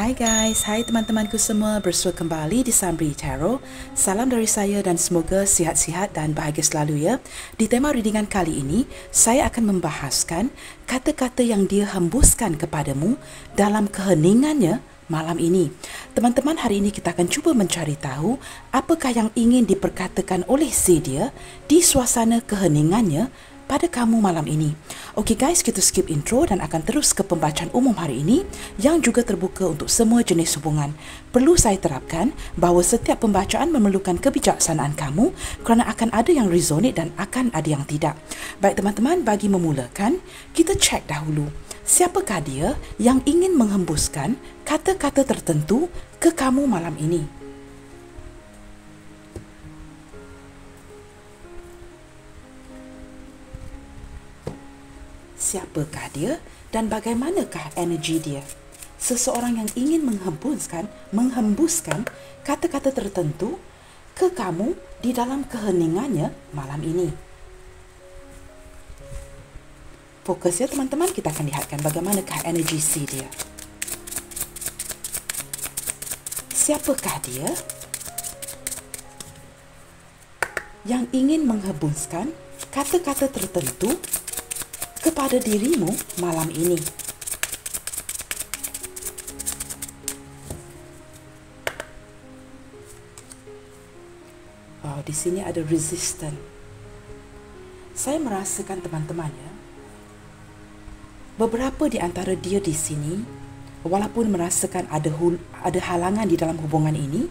Hai guys, hai teman-temanku semua, bersua kembali di Sambri Tarot. Salam dari saya dan semoga sihat-sihat dan bahagia selalu ya. Di tema readingan kali ini, saya akan membahaskan kata-kata yang dia hembuskan kepadamu dalam keheningannya malam ini. Teman-teman, hari ini kita akan cuba mencari tahu apakah yang ingin diperkatakan oleh si dia di suasana keheningannya pada kamu malam ini. Okey guys, kita skip intro dan akan terus ke pembacaan umum hari ini yang juga terbuka untuk semua jenis hubungan. Perlu saya terapkan bahawa setiap pembacaan memerlukan kebijaksanaan kamu kerana akan ada yang resonate dan akan ada yang tidak. Baik teman-teman, bagi memulakan, kita cek dahulu siapakah dia yang ingin menghembuskan kata-kata tertentu ke kamu malam ini. Siapakah dia dan bagaimanakah energi dia? Seseorang yang ingin menghembuskan kata-kata tertentu ke kamu di dalam keheningannya malam ini. Fokus ya teman-teman, kita akan lihatkan bagaimanakah energi si dia. Siapakah dia yang ingin menghembuskan kata-kata tertentu kepada dirimu malam ini? Oh, di sini ada resistance. Saya merasakan teman-teman ya, beberapa di antara dia di sini, walaupun merasakan ada halangan di dalam hubungan ini,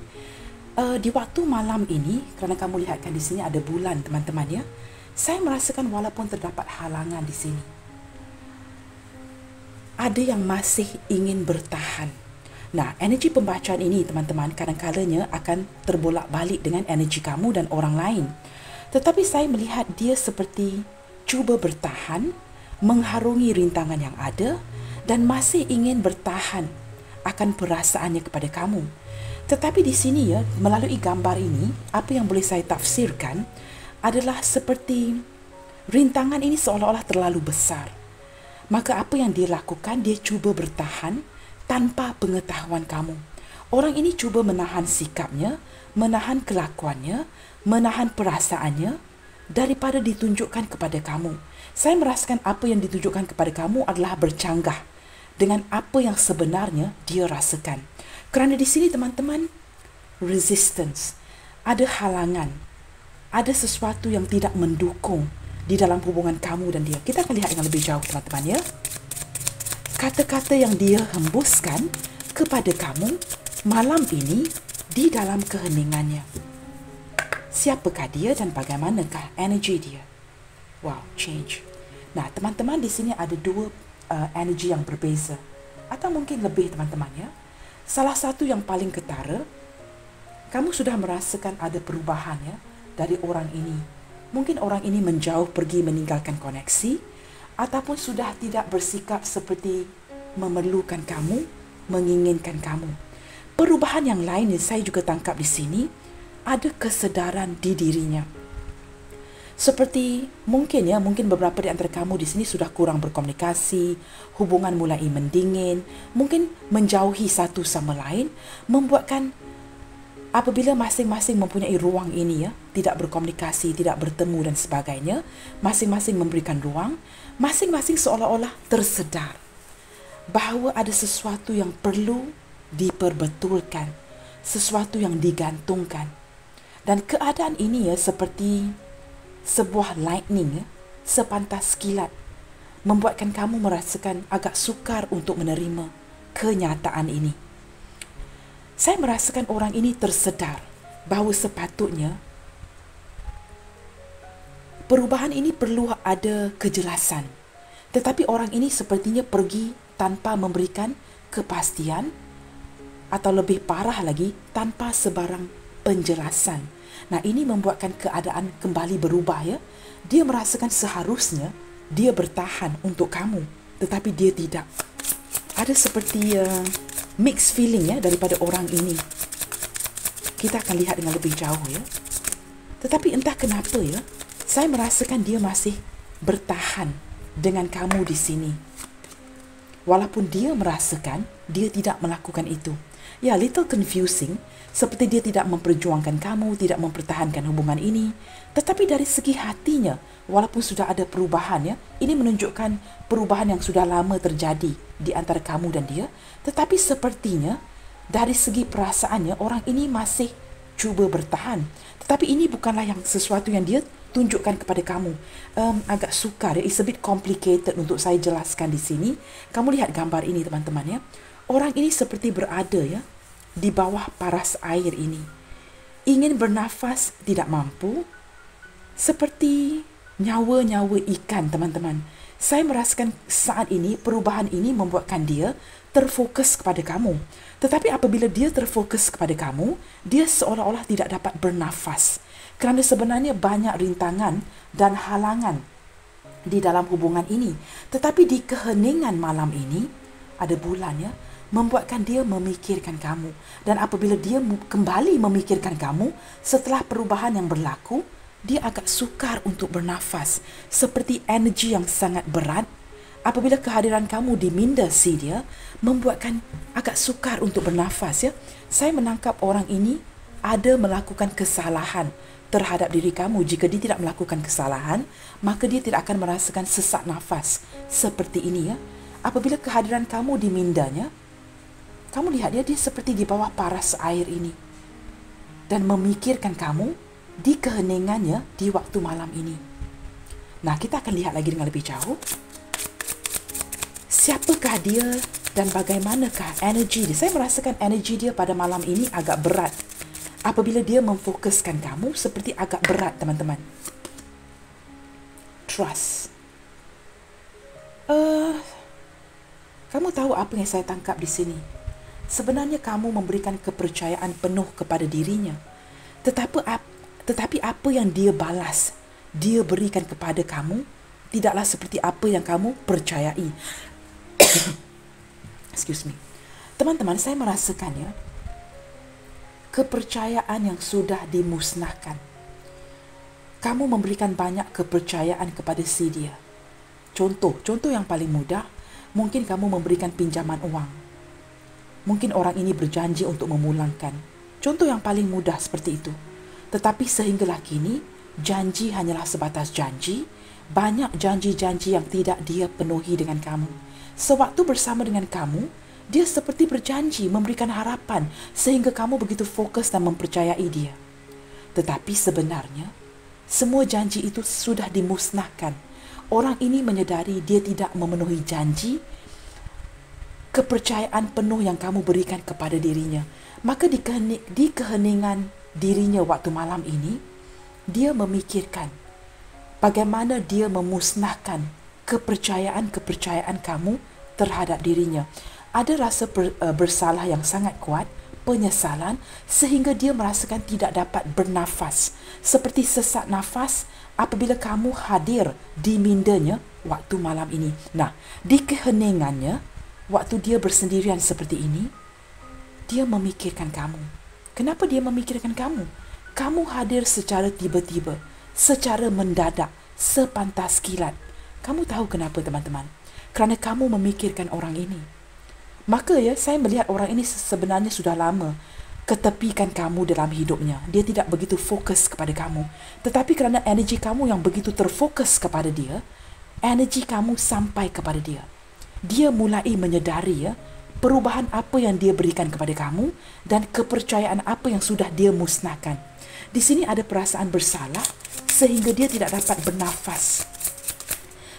di waktu malam ini, kerana kamu lihatkan di sini ada bulan teman-teman ya, saya merasakan walaupun terdapat halangan di sini, ada yang masih ingin bertahan. Nah, energi pembacaan ini teman-teman kadang-kadangnya akan terbolak-balik dengan energi kamu dan orang lain. Tetapi saya melihat dia seperti cuba bertahan, mengharungi rintangan yang ada dan masih ingin bertahan akan perasaannya kepada kamu. Tetapi di sini ya, melalui gambar ini, apa yang boleh saya tafsirkan adalah seperti rintangan ini seolah-olah terlalu besar. Maka apa yang dia lakukan, dia cuba bertahan tanpa pengetahuan kamu. Orang ini cuba menahan sikapnya, menahan kelakuannya, menahan perasaannya daripada ditunjukkan kepada kamu. Saya merasakan apa yang ditunjukkan kepada kamu adalah bercanggah dengan apa yang sebenarnya dia rasakan. Kerana di sini teman-teman, resistance, ada halangan, ada sesuatu yang tidak mendukung di dalam hubungan kamu dan dia. Kita akan lihat dengan lebih jauh teman-teman ya. Kata-kata yang dia hembuskan kepada kamu malam ini di dalam keheningannya. Siapakah dia dan bagaimanakah energi dia? Wow, change. Nah, teman-teman, di sini ada dua energi yang berbeza. Atau mungkin lebih teman-teman ya. Salah satu yang paling ketara, kamu sudah merasakan ada perubahan ya dari orang ini. Mungkin orang ini menjauh pergi meninggalkan koneksi ataupun sudah tidak bersikap seperti memerlukan kamu, menginginkan kamu. Perubahan yang lain yang saya juga tangkap di sini, ada kesedaran di dirinya. Seperti mungkin beberapa di antara kamu di sini sudah kurang berkomunikasi, hubungan mulai mendingin, mungkin menjauhi satu sama lain, membuatkan apabila masing-masing mempunyai ruang ini ya, tidak berkomunikasi, tidak bertemu dan sebagainya, masing-masing memberikan ruang, masing-masing seolah-olah tersedar bahawa ada sesuatu yang perlu diperbetulkan, sesuatu yang digantungkan. Dan keadaan ini ya seperti sebuah lightning ya, sepantas kilat, membuatkan kamu merasakan agak sukar untuk menerima kenyataan ini. Saya merasakan orang ini tersedar bahawa sepatutnya perubahan ini perlu ada kejelasan. Tetapi orang ini sepertinya pergi tanpa memberikan kepastian atau lebih parah lagi tanpa sebarang penjelasan. Nah, ini membuatkan keadaan kembali berubah ya. Dia merasakan seharusnya dia bertahan untuk kamu, tetapi dia tidak. Ada seperti mixed feeling ya daripada orang ini. Kita akan lihat dengan lebih jauh ya. Tetapi entah kenapa ya, saya merasakan dia masih bertahan dengan kamu di sini. walaupun dia merasakan dia tidak melakukan itu. Ya, little confusing, seperti dia tidak memperjuangkan kamu, tidak mempertahankan hubungan ini. Tetapi dari segi hatinya, walaupun sudah ada perubahan, ya, ini menunjukkan perubahan yang sudah lama terjadi di antara kamu dan dia. Tetapi sepertinya dari segi perasaannya, orang ini masih cuba bertahan. Tetapi ini bukanlah yang sesuatu yang dia tunjukkan kepada kamu. Agak sukar, ya. It's a bit complicated untuk saya jelaskan di sini. Kamu lihat gambar ini, teman-teman, ya. Orang ini seperti berada, ya, di bawah paras air ini. Ingin bernafas, tidak mampu. Seperti nyawa-nyawa ikan, teman-teman. Saya merasakan saat ini, perubahan ini membuatkan dia terfokus kepada kamu. Tetapi apabila dia terfokus kepada kamu, dia seolah-olah tidak dapat bernafas. Kerana sebenarnya banyak rintangan dan halangan di dalam hubungan ini. Tetapi di keheningan malam ini, ada bulan, ya, membuatkan dia memikirkan kamu. Dan apabila dia kembali memikirkan kamu, setelah perubahan yang berlaku, dia agak sukar untuk bernafas. Seperti energi yang sangat berat. Apabila kehadiran kamu diminda si dia, membuatkan agak sukar untuk bernafas, ya. Saya menangkap orang ini ada melakukan kesalahan terhadap diri kamu. Jika dia tidak melakukan kesalahan, maka dia tidak akan merasakan sesak nafas seperti ini, ya. Apabila kehadiran kamu dimindanya, kamu lihat dia seperti di bawah paras air ini dan memikirkan kamu di keheningannya di waktu malam ini. Nah, kita akan lihat lagi dengan lebih jauh. Siapakah dia dan bagaimanakah energi dia? Saya merasakan energi dia pada malam ini agak berat. Apabila dia memfokuskan kamu, seperti agak berat, teman-teman. Trust. Kamu tahu apa yang saya tangkap di sini? Sebenarnya kamu memberikan kepercayaan penuh kepada dirinya. Tetapi apa yang dia balas, dia berikan kepada kamu, tidaklah seperti apa yang kamu percayai. Excuse me. Teman-teman, saya merasakan, ya, kepercayaan yang sudah dimusnahkan. Kamu memberikan banyak kepercayaan kepada si dia. Contoh yang paling mudah, mungkin kamu memberikan pinjaman uang. Mungkin orang ini berjanji untuk memulangkan. Contoh yang paling mudah seperti itu. Tetapi sehinggalah kini, janji hanyalah sebatas janji. Banyak janji-janji yang tidak dia penuhi dengan kamu. Sewaktu bersama dengan kamu, dia seperti berjanji memberikan harapan sehingga kamu begitu fokus dan mempercayai dia. Tetapi sebenarnya, semua janji itu sudah dimusnahkan. Orang ini menyedari dia tidak memenuhi janji, kepercayaan penuh yang kamu berikan kepada dirinya. Maka di keheningan dirinya waktu malam ini, dia memikirkan bagaimana dia memusnahkan kepercayaan kamu terhadap dirinya. Ada rasa bersalah yang sangat kuat, penyesalan, sehingga dia merasakan tidak dapat bernafas. Seperti sesak nafas apabila kamu hadir di mindanya waktu malam ini. Nah, di keheningannya, waktu dia bersendirian seperti ini, dia memikirkan kamu. Kenapa dia memikirkan kamu? Kamu hadir secara tiba-tiba, secara mendadak, sepantas kilat. Kamu tahu kenapa, teman-teman? Kerana kamu memikirkan orang ini. Maka, ya, saya melihat orang ini sebenarnya sudah lama ketepikan kamu dalam hidupnya. Dia tidak begitu fokus kepada kamu. Tetapi kerana energi kamu yang begitu terfokus kepada dia, energi kamu sampai kepada dia. Dia mulai menyedari, ya, perubahan apa yang dia berikan kepada kamu dan kepercayaan apa yang sudah dia musnahkan. Di sini ada perasaan bersalah sehingga dia tidak dapat bernafas.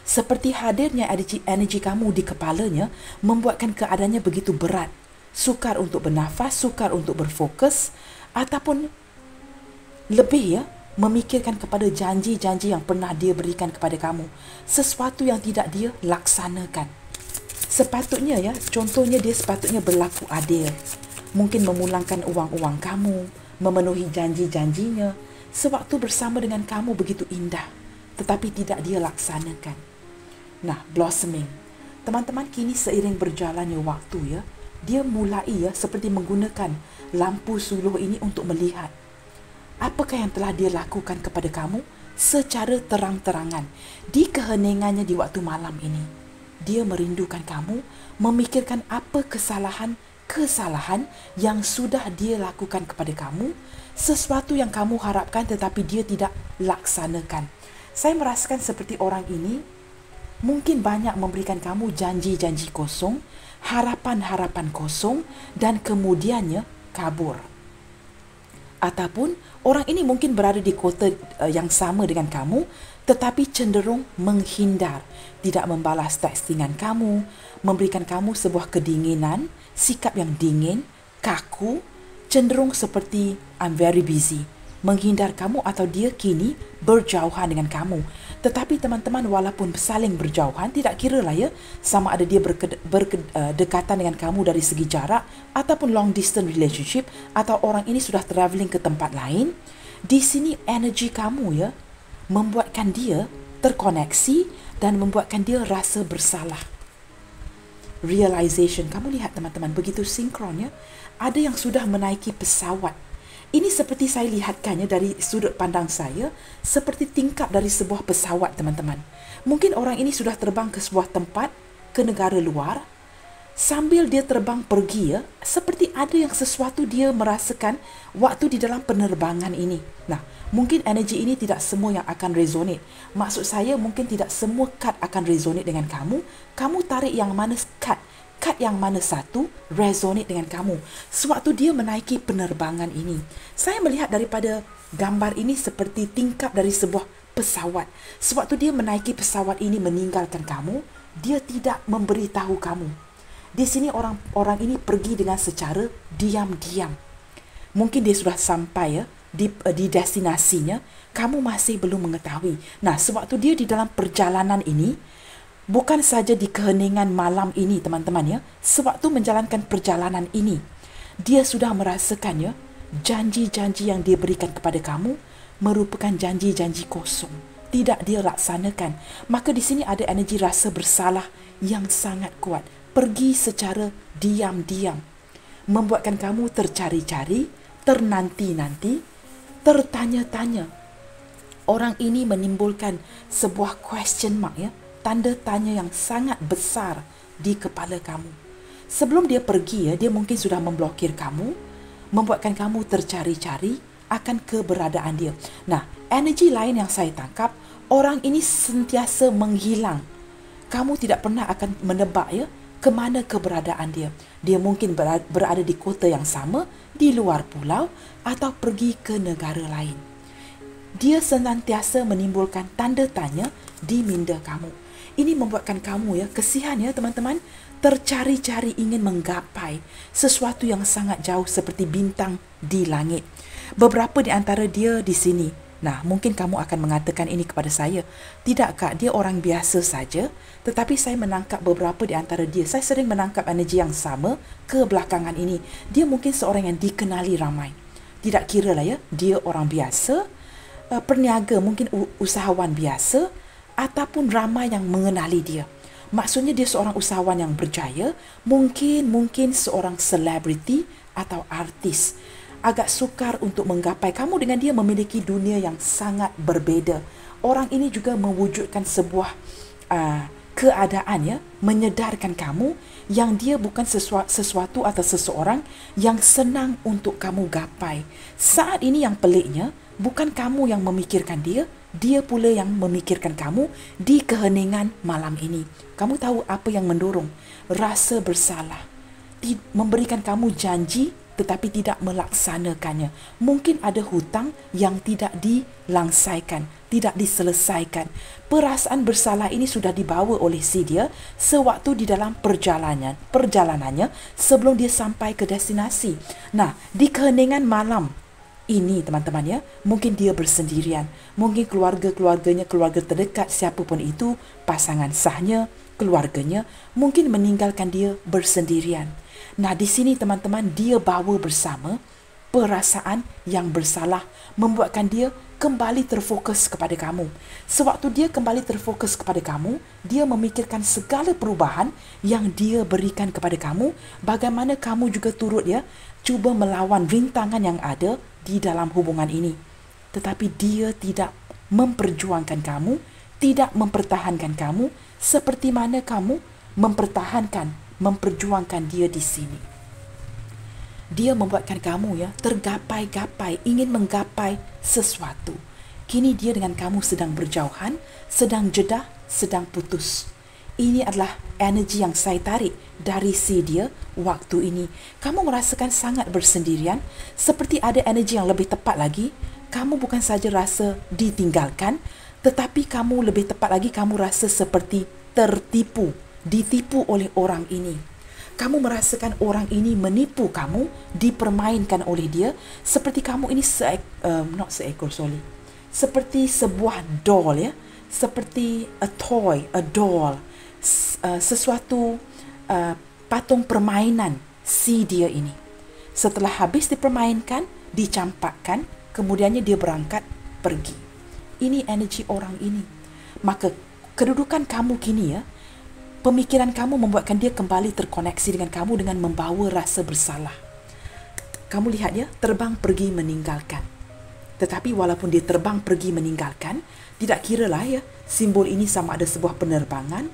Seperti hadirnya energi kamu di kepalanya membuatkan keadaannya begitu berat. Sukar untuk bernafas, sukar untuk berfokus, ataupun lebih, ya, memikirkan kepada janji-janji yang pernah dia berikan kepada kamu. Sesuatu yang tidak dia laksanakan. Sepatutnya, ya, contohnya dia sepatutnya berlaku adil. Mungkin memulangkan uang-uang kamu, memenuhi janji-janjinya. Sewaktu bersama dengan kamu begitu indah, tetapi tidak dia laksanakan. Nah, blossoming. Teman-teman, kini seiring berjalannya waktu, ya, dia mulai, ya, seperti menggunakan lampu suluh ini untuk melihat apakah yang telah dia lakukan kepada kamu secara terang-terangan di keheningannya di waktu malam ini. dia merindukan kamu, memikirkan apa kesalahan yang sudah dia lakukan kepada kamu, sesuatu yang kamu harapkan tetapi dia tidak laksanakan. Saya merasakan seperti orang ini mungkin banyak memberikan kamu janji-janji kosong, harapan-harapan kosong dan kemudiannya kabur. Ataupun orang ini mungkin berada di kota yang sama dengan kamu tetapi cenderung menghindar, tidak membalas textingan kamu, memberikan kamu sebuah kedinginan, sikap yang dingin, kaku, cenderung seperti I'm very busy, menghindar kamu atau dia kini berjauhan dengan kamu. Tetapi teman-teman, walaupun saling berjauhan, tidak kira lah ya, sama ada dia berdekatan dengan kamu dari segi jarak ataupun long distance relationship atau orang ini sudah travelling ke tempat lain, di sini energi kamu ya membuatkan dia terkoneksi dan membuatkan dia rasa bersalah. Realization, kamu lihat teman-teman, begitu sinkron ya. Ada yang sudah menaiki pesawat. Ini seperti saya lihatkannya dari sudut pandang saya, seperti tingkap dari sebuah pesawat teman-teman. Mungkin orang ini sudah terbang ke sebuah tempat, ke negara luar. Sambil dia terbang pergi ya, seperti ada yang sesuatu dia merasakan waktu di dalam penerbangan ini. Nah, mungkin energi ini tidak semua yang akan resonate. Maksud saya mungkin tidak semua kad akan resonate dengan kamu. Kamu tarik yang mana kad yang mana satu resonate dengan kamu. Sewaktu dia menaiki penerbangan ini, saya melihat daripada gambar ini seperti tingkap dari sebuah pesawat. Sewaktu dia menaiki pesawat ini meninggalkan kamu, dia tidak memberitahu kamu. Di sini orang ini pergi dengan secara diam-diam. Mungkin dia sudah sampai ya di destinasinya, kamu masih belum mengetahui. Nah, sewaktu dia di dalam perjalanan ini, bukan saja di keheningan malam ini teman-teman ya, sewaktu menjalankan perjalanan ini, dia sudah merasakan ya, janji-janji yang dia berikan kepada kamu merupakan janji-janji kosong. Tidak dia laksanakan. Maka di sini ada energi rasa bersalah yang sangat kuat. Pergi secara diam-diam, membuatkan kamu tercari-cari, ternanti-nanti, tertanya-tanya. Orang ini menimbulkan sebuah question mark ya, tanda tanya yang sangat besar di kepala kamu. Sebelum dia pergi ya, dia mungkin sudah memblokir kamu, membuatkan kamu tercari-cari akan keberadaan dia. Nah, energi lain yang saya tangkap, orang ini sentiasa menghilang. Kamu tidak pernah akan menebak ya, ke mana keberadaan dia. Dia mungkin berada di kota yang sama, di luar pulau, atau pergi ke negara lain. Dia senantiasa menimbulkan tanda tanya di minda kamu. Ini membuatkan kamu ya, kesian ya teman-teman, tercari-cari ingin menggapai sesuatu yang sangat jauh seperti bintang di langit. Beberapa di antara dia di sini. Nah, mungkin kamu akan mengatakan ini kepada saya. Tidak kak, dia orang biasa saja. Tetapi saya menangkap beberapa di antara dia. Saya sering menangkap energi yang sama kebelakangan ini. Dia mungkin seorang yang dikenali ramai. Tidak kira lah ya, dia orang biasa, perniaga, mungkin usahawan biasa, ataupun ramai yang mengenali dia. Maksudnya dia seorang usahawan yang berjaya, mungkin seorang selebriti atau artis. Agak sukar untuk menggapai. Kamu dengan dia memiliki dunia yang sangat berbeza. Orang ini juga mewujudkan sebuah keadaan ya, menyedarkan kamu yang dia bukan sesuatu atau seseorang yang senang untuk kamu gapai. Saat ini yang peliknya, bukan kamu yang memikirkan dia, dia pula yang memikirkan kamu di keheningan malam ini. Kamu tahu apa yang mendorong? Rasa bersalah. Memberikan kamu janji tetapi tidak melaksanakannya. Mungkin ada hutang yang tidak dilangsaikan, tidak diselesaikan. Perasaan bersalah ini sudah dibawa oleh si dia sewaktu di dalam perjalanannya sebelum dia sampai ke destinasi. Nah, di keheningan malam ini teman-teman ya, mungkin dia bersendirian. Mungkin keluarganya, keluarga terdekat siapapun itu, pasangan sahnya, keluarganya, mungkin meninggalkan dia bersendirian. Nah, di sini teman-teman, dia bawa bersama perasaan yang bersalah, membuatkan dia kembali terfokus kepada kamu. Sewaktu dia kembali terfokus kepada kamu, dia memikirkan segala perubahan yang dia berikan kepada kamu, bagaimana kamu juga turut ya, cuba melawan rintangan yang ada di dalam hubungan ini. Tetapi dia tidak memperjuangkan kamu, tidak mempertahankan kamu, seperti mana kamu mempertahankan, memperjuangkan dia di sini. Dia membuatkan kamu tergapai-gapai, ingin menggapai sesuatu. Kini dia dengan kamu sedang berjauhan, sedang jedah, sedang putus. Ini adalah energi yang saya tarik dari si dia waktu ini. Kamu merasakan sangat bersendirian, seperti ada energi yang lebih tepat lagi. Kamu bukan saja rasa ditinggalkan, tetapi kamu lebih tepat lagi, kamu rasa seperti tertipu, ditipu oleh orang ini. Kamu merasakan orang ini menipu kamu, dipermainkan oleh dia, seperti kamu ini seperti sebuah doll, seperti a toy, a doll, sesuatu patung permainan si dia ini. Setelah habis dipermainkan, dicampakkan, kemudiannya dia berangkat pergi. Ini energi orang ini. Maka kedudukan kamu kini pemikiran kamu membuatkan dia kembali terkoneksi dengan kamu dengan membawa rasa bersalah. Kamu lihat terbang pergi meninggalkan. Tetapi walaupun dia terbang pergi meninggalkan, tidak kiralah simbol ini sama ada sebuah penerbangan,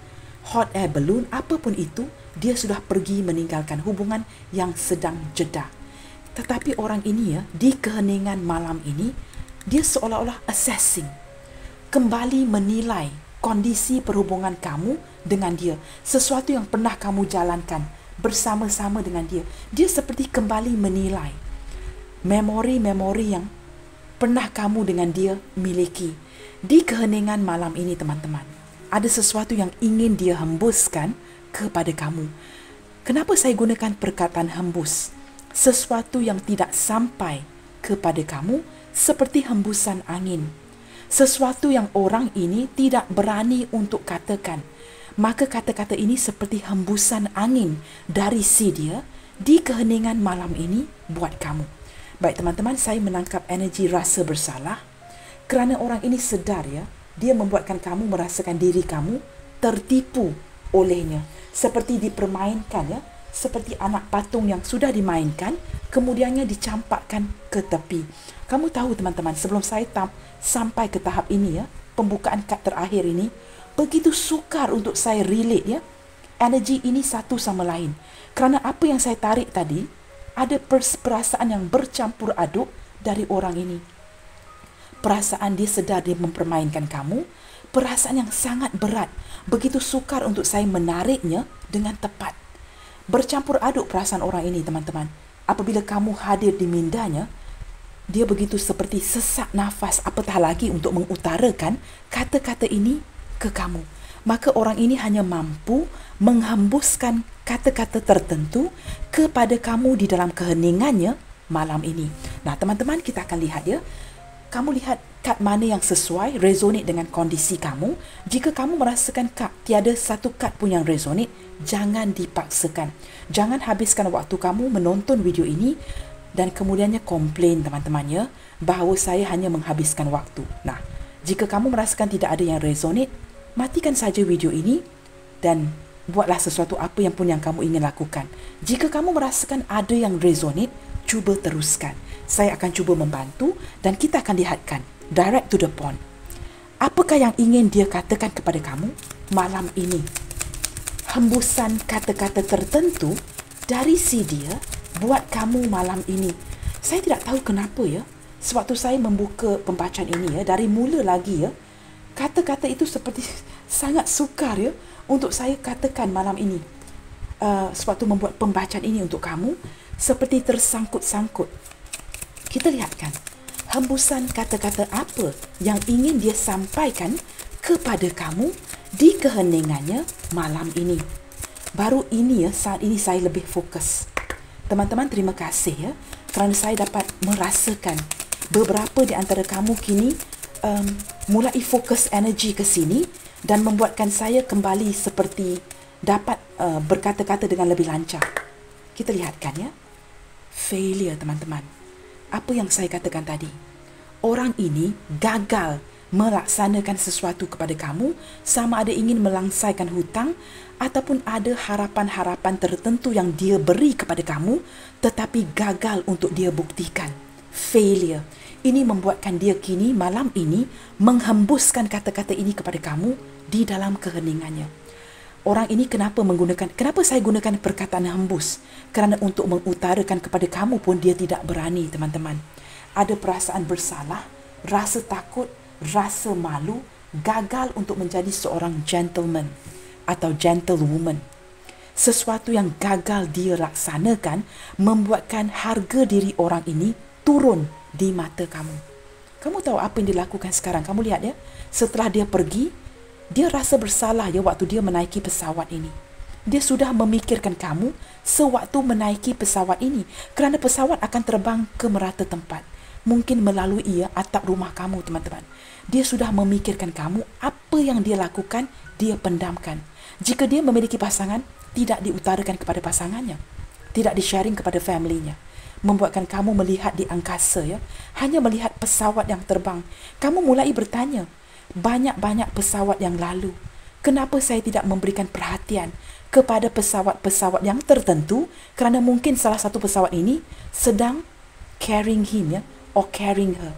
hot air balloon, apapun itu, dia sudah pergi meninggalkan hubungan yang sedang jeda. Tetapi orang ini di keheningan malam ini, dia seolah-olah assessing, kembali menilai kondisi perhubungan kamu dengan dia, sesuatu yang pernah kamu jalankan bersama-sama dengan dia. Dia seperti kembali menilai memori-memori yang pernah kamu dengan dia miliki. Di keheningan malam ini, teman-teman, ada sesuatu yang ingin dia hembuskan kepada kamu. Kenapa saya gunakan perkataan hembus? Sesuatu yang tidak sampai kepada kamu seperti hembusan angin. Sesuatu yang orang ini tidak berani untuk katakan. Maka kata-kata ini seperti hembusan angin dari si dia di keheningan malam ini buat kamu. Baik teman-teman, saya menangkap energi rasa bersalah kerana orang ini sedar dia membuatkan kamu merasakan diri kamu tertipu olehnya. Seperti dipermainkan seperti anak patung yang sudah dimainkan, kemudiannya dicampakkan ke tepi. Kamu tahu teman-teman, sebelum saya sampai ke tahap ini pembukaan kad terakhir ini, begitu sukar untuk saya relate energi ini satu sama lain. Kerana apa yang saya tarik tadi, ada perasaan yang bercampur aduk dari orang ini. Perasaan dia sedar dia mempermainkan kamu, perasaan yang sangat berat, begitu sukar untuk saya menariknya dengan tepat. Bercampur aduk perasaan orang ini, teman-teman. Apabila kamu hadir di mindanya, dia begitu seperti sesak nafas, apatah lagi untuk mengutarakan kata-kata ini ke kamu. Maka orang ini hanya mampu menghembuskan kata-kata tertentu kepada kamu di dalam keheningannya malam ini. Nah, teman-teman, kita akan lihat kamu lihat kad mana yang sesuai, resonate dengan kondisi kamu. Jika kamu merasakan kad, tiada satu kad pun yang resonate, jangan dipaksakan. Jangan habiskan waktu kamu menonton video ini dan kemudiannya komplain teman-teman bahawa saya hanya menghabiskan waktu. Nah, jika kamu merasakan tidak ada yang resonate, matikan saja video ini dan buatlah sesuatu apa yang pun yang kamu ingin lakukan. Jika kamu merasakan ada yang resonate, cuba teruskan. Saya akan cuba membantu dan kita akan lihatkan direct to the point. Apakah yang ingin dia katakan kepada kamu malam ini? Hembusan kata-kata tertentu dari si dia buat kamu malam ini. Saya tidak tahu kenapa sewaktu saya membuka pembacaan ini dari mula lagi kata-kata itu seperti sangat sukar untuk saya katakan malam ini. Sewaktu membuat pembacaan ini untuk kamu, seperti tersangkut-sangkut. Kita lihatkan hembusan kata-kata apa yang ingin dia sampaikan kepada kamu di keheningannya malam ini. Baru ini saat ini saya lebih fokus. Teman-teman, terima kasih kerana saya dapat merasakan beberapa di antara kamu kini mulai fokus energi ke sini dan membuatkan saya kembali seperti dapat berkata-kata dengan lebih lancar. Kita lihatkan failure, teman-teman. Apa yang saya katakan tadi, orang ini gagal melaksanakan sesuatu kepada kamu, sama ada ingin melangsaikan hutang ataupun ada harapan-harapan tertentu yang dia beri kepada kamu tetapi gagal untuk dia buktikan. Failure. Ini membuatkan dia kini malam ini menghembuskan kata-kata ini kepada kamu di dalam keheningannya. Orang ini kenapa saya gunakan perkataan hembus? Kerana untuk mengutarakan kepada kamu pun dia tidak berani, teman-teman. Ada perasaan bersalah, rasa takut, rasa malu, gagal untuk menjadi seorang gentleman atau gentlewoman. Sesuatu yang gagal dia laksanakan membuatkan harga diri orang ini turun di mata kamu. Kamu tahu apa yang dilakukan sekarang? Kamu lihat ya, setelah dia pergi, dia rasa bersalah ya waktu dia menaiki pesawat ini. Dia sudah memikirkan kamu sewaktu menaiki pesawat ini, kerana pesawat akan terbang ke merata tempat. Mungkin melalui atap rumah kamu, teman-teman. Dia sudah memikirkan kamu, apa yang dia lakukan, dia pendamkan. Jika dia memiliki pasangan, tidak diutarakan kepada pasangannya. Tidak di-sharing kepada family-nya. Membuatkan kamu melihat di angkasa ya, hanya melihat pesawat yang terbang. Kamu mulai bertanya, banyak-banyak pesawat yang lalu. Kenapa saya tidak memberikan perhatian kepada pesawat-pesawat yang tertentu? Kerana mungkin salah satu pesawat ini sedang carrying him ya, or carrying her.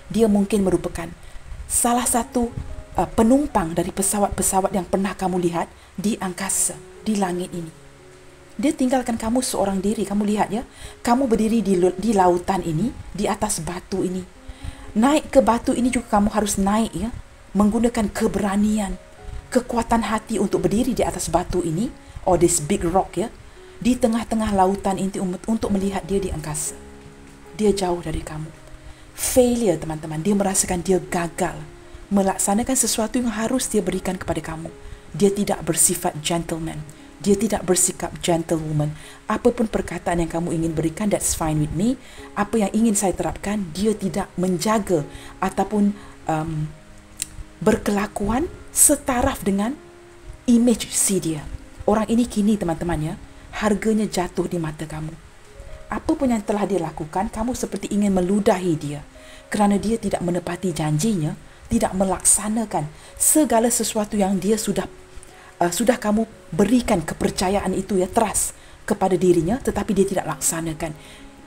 Dia mungkin merupakan salah satu penumpang dari pesawat-pesawat yang pernah kamu lihat di angkasa, di langit ini. Dia tinggalkan kamu seorang diri. Kamu lihat ya, kamu berdiri di lautan ini, di atas batu ini. Naik ke batu ini juga kamu harus naik ya, menggunakan keberanian, kekuatan hati untuk berdiri di atas batu ini, or this big rock ya, di tengah-tengah lautan ini untuk melihat dia di angkasa. Dia jauh dari kamu. Failure, teman-teman. Dia merasakan dia gagal melaksanakan sesuatu yang harus dia berikan kepada kamu. Dia tidak bersifat gentleman. Dia tidak bersikap gentlewoman. Apapun perkataan yang kamu ingin berikan, that's fine with me. Apa yang ingin saya terapkan, dia tidak menjaga ataupun berkelakuan setaraf dengan image si dia. Orang ini kini, teman-teman ya, harganya jatuh di mata kamu. Apapun yang telah dia lakukan, kamu seperti ingin meludahi dia. Kerana dia tidak menepati janjinya, tidak melaksanakan segala sesuatu yang dia sudah kamu berikan kepercayaan itu ya, trust kepada dirinya, tetapi dia tidak laksanakan.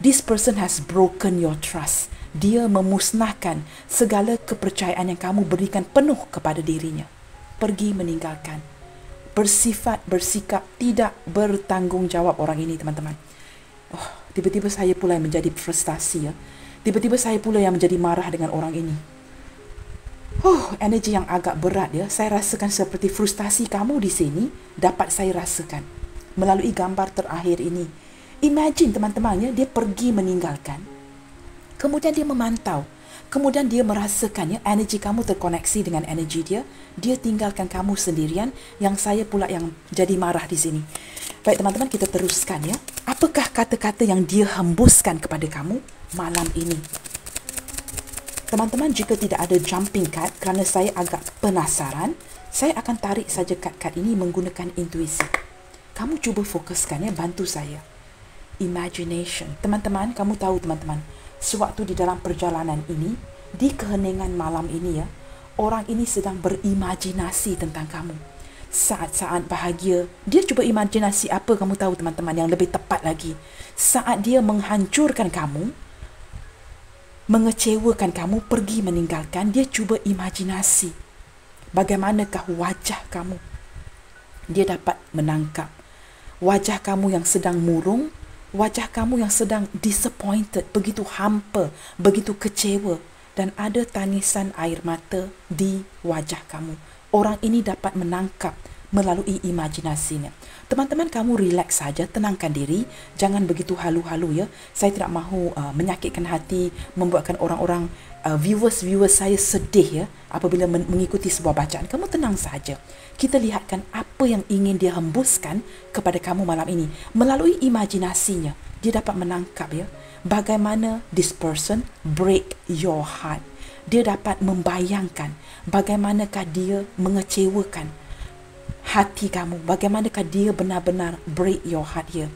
This person has broken your trust. Dia memusnahkan segala kepercayaan yang kamu berikan penuh kepada dirinya. Pergi meninggalkan. Bersikap tidak bertanggungjawab orang ini, teman-teman. Tiba-tiba saya pula yang menjadi frustasi ya. Tiba-tiba saya pula yang menjadi marah dengan orang ini. Energi yang agak berat ya. Saya rasakan seperti frustasi kamu di sini dapat saya rasakan melalui gambar terakhir ini. Imagine, teman-teman ya, dia pergi meninggalkan. Kemudian dia memantau. Kemudian dia merasakan ya, energi kamu terkoneksi dengan energi dia. Dia tinggalkan kamu sendirian, yang saya pula yang jadi marah di sini. Baik, teman-teman, kita teruskan ya. Apakah kata-kata yang dia hembuskan kepada kamu malam ini? Teman-teman, jika tidak ada jumping card, kerana saya agak penasaran, saya akan tarik saja kad-kad ini menggunakan intuisi. Kamu cuba fokuskan ya, bantu saya. Imagination. Teman-teman, kamu tahu teman-teman, sewaktu di dalam perjalanan ini, di keheningan malam ini ya, orang ini sedang berimajinasi tentang kamu. Saat-saat bahagia, dia cuba imajinasi apa kamu tahu teman-teman, yang lebih tepat lagi. Saat dia menghancurkan kamu, mengecewakan kamu, pergi meninggalkan, dia cuba imajinasi bagaimanakah wajah kamu. Dia dapat menangkap wajah kamu yang sedang murung, wajah kamu yang sedang disappointed, begitu hampa, begitu kecewa, dan ada tangisan air mata di wajah kamu. Orang ini dapat menangkap melalui imajinasinya. Teman-teman, kamu relax saja, tenangkan diri, jangan begitu halu-halu ya. Saya tidak mahu menyakitkan hati, membuatkan orang-orang viewers saya sedih ya apabila mengikuti sebuah bacaan. Kamu tenang saja. Kita lihatkan apa yang ingin dia hembuskan kepada kamu malam ini melalui imajinasinya. Dia dapat menangkap ya bagaimana this person break your heart. Dia dapat membayangkan bagaimanakah dia mengecewakan hati kamu, bagaimanakah dia benar-benar break your heart here.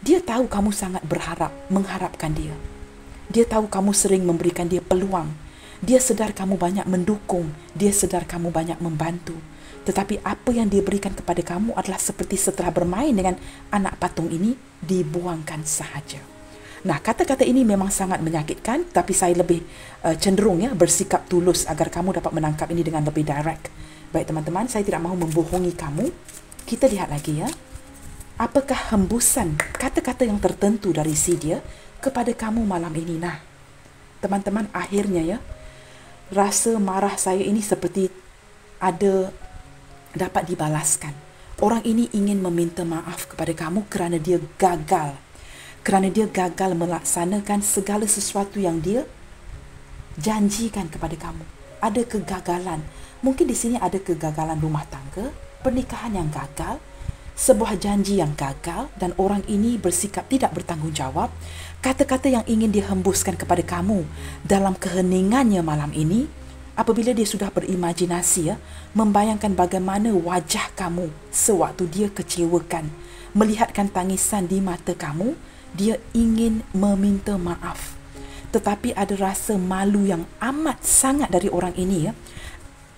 Dia tahu kamu sangat mengharapkan dia. Dia tahu kamu sering memberikan dia peluang. Dia sedar kamu banyak mendukung, dia sedar kamu banyak membantu. Tetapi apa yang dia berikan kepada kamu adalah seperti setelah bermain dengan anak patung ini, dibuangkan sahaja. Nah, kata-kata ini memang sangat menyakitkan, tapi saya lebih cenderung ya bersikap tulus agar kamu dapat menangkap ini dengan lebih direct. Baik teman-teman, saya tidak mahu membohongi kamu. Kita lihat lagi ya. Apakah hembusan kata-kata yang tertentu dari si dia kepada kamu malam ini? Nah, teman-teman, akhirnya ya, rasa marah saya ini seperti ada dapat dibalaskan. Orang ini ingin meminta maaf kepada kamu kerana dia gagal. Kerana dia gagal melaksanakan segala sesuatu yang dia janjikan kepada kamu. Ada kegagalan. Mungkin di sini ada kegagalan rumah tangga, pernikahan yang gagal, sebuah janji yang gagal, dan orang ini bersikap tidak bertanggungjawab. Kata-kata yang ingin dia hembuskan kepada kamu dalam keheningannya malam ini, apabila dia sudah berimajinasi ya, membayangkan bagaimana wajah kamu sewaktu dia kecewakan, melihatkan tangisan di mata kamu, dia ingin meminta maaf. Tetapi ada rasa malu yang amat sangat dari orang ini ya.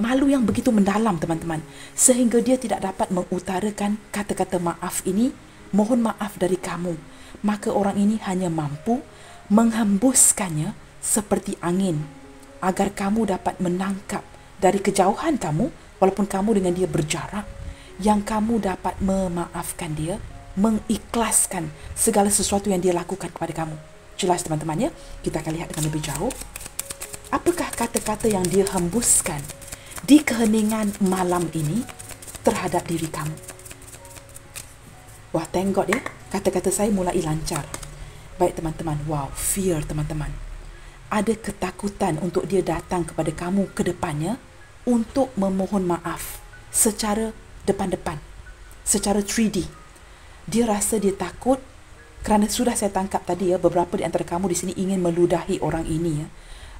Malu yang begitu mendalam, teman-teman, sehingga dia tidak dapat mengutarakan kata-kata maaf ini, mohon maaf dari kamu. Maka orang ini hanya mampu menghembuskannya seperti angin, agar kamu dapat menangkap dari kejauhan kamu, walaupun kamu dengan dia berjarak, yang kamu dapat memaafkan dia, mengikhlaskan segala sesuatu yang dia lakukan kepada kamu. Jelas, teman-teman ya? Kita akan lihat dengan lebih jauh. Apakah kata-kata yang dia hembuskan di keheningan malam ini terhadap diri kamu? Wah, thank God ya, kata-kata saya mulai lancar. Baik teman-teman, wow, fear teman-teman. Ada ketakutan untuk dia datang kepada kamu ke depannya untuk memohon maaf secara depan-depan, secara 3D. Dia rasa dia takut kerana sudah saya tangkap tadi ya, beberapa di antara kamu di sini ingin meludahi orang ini ya,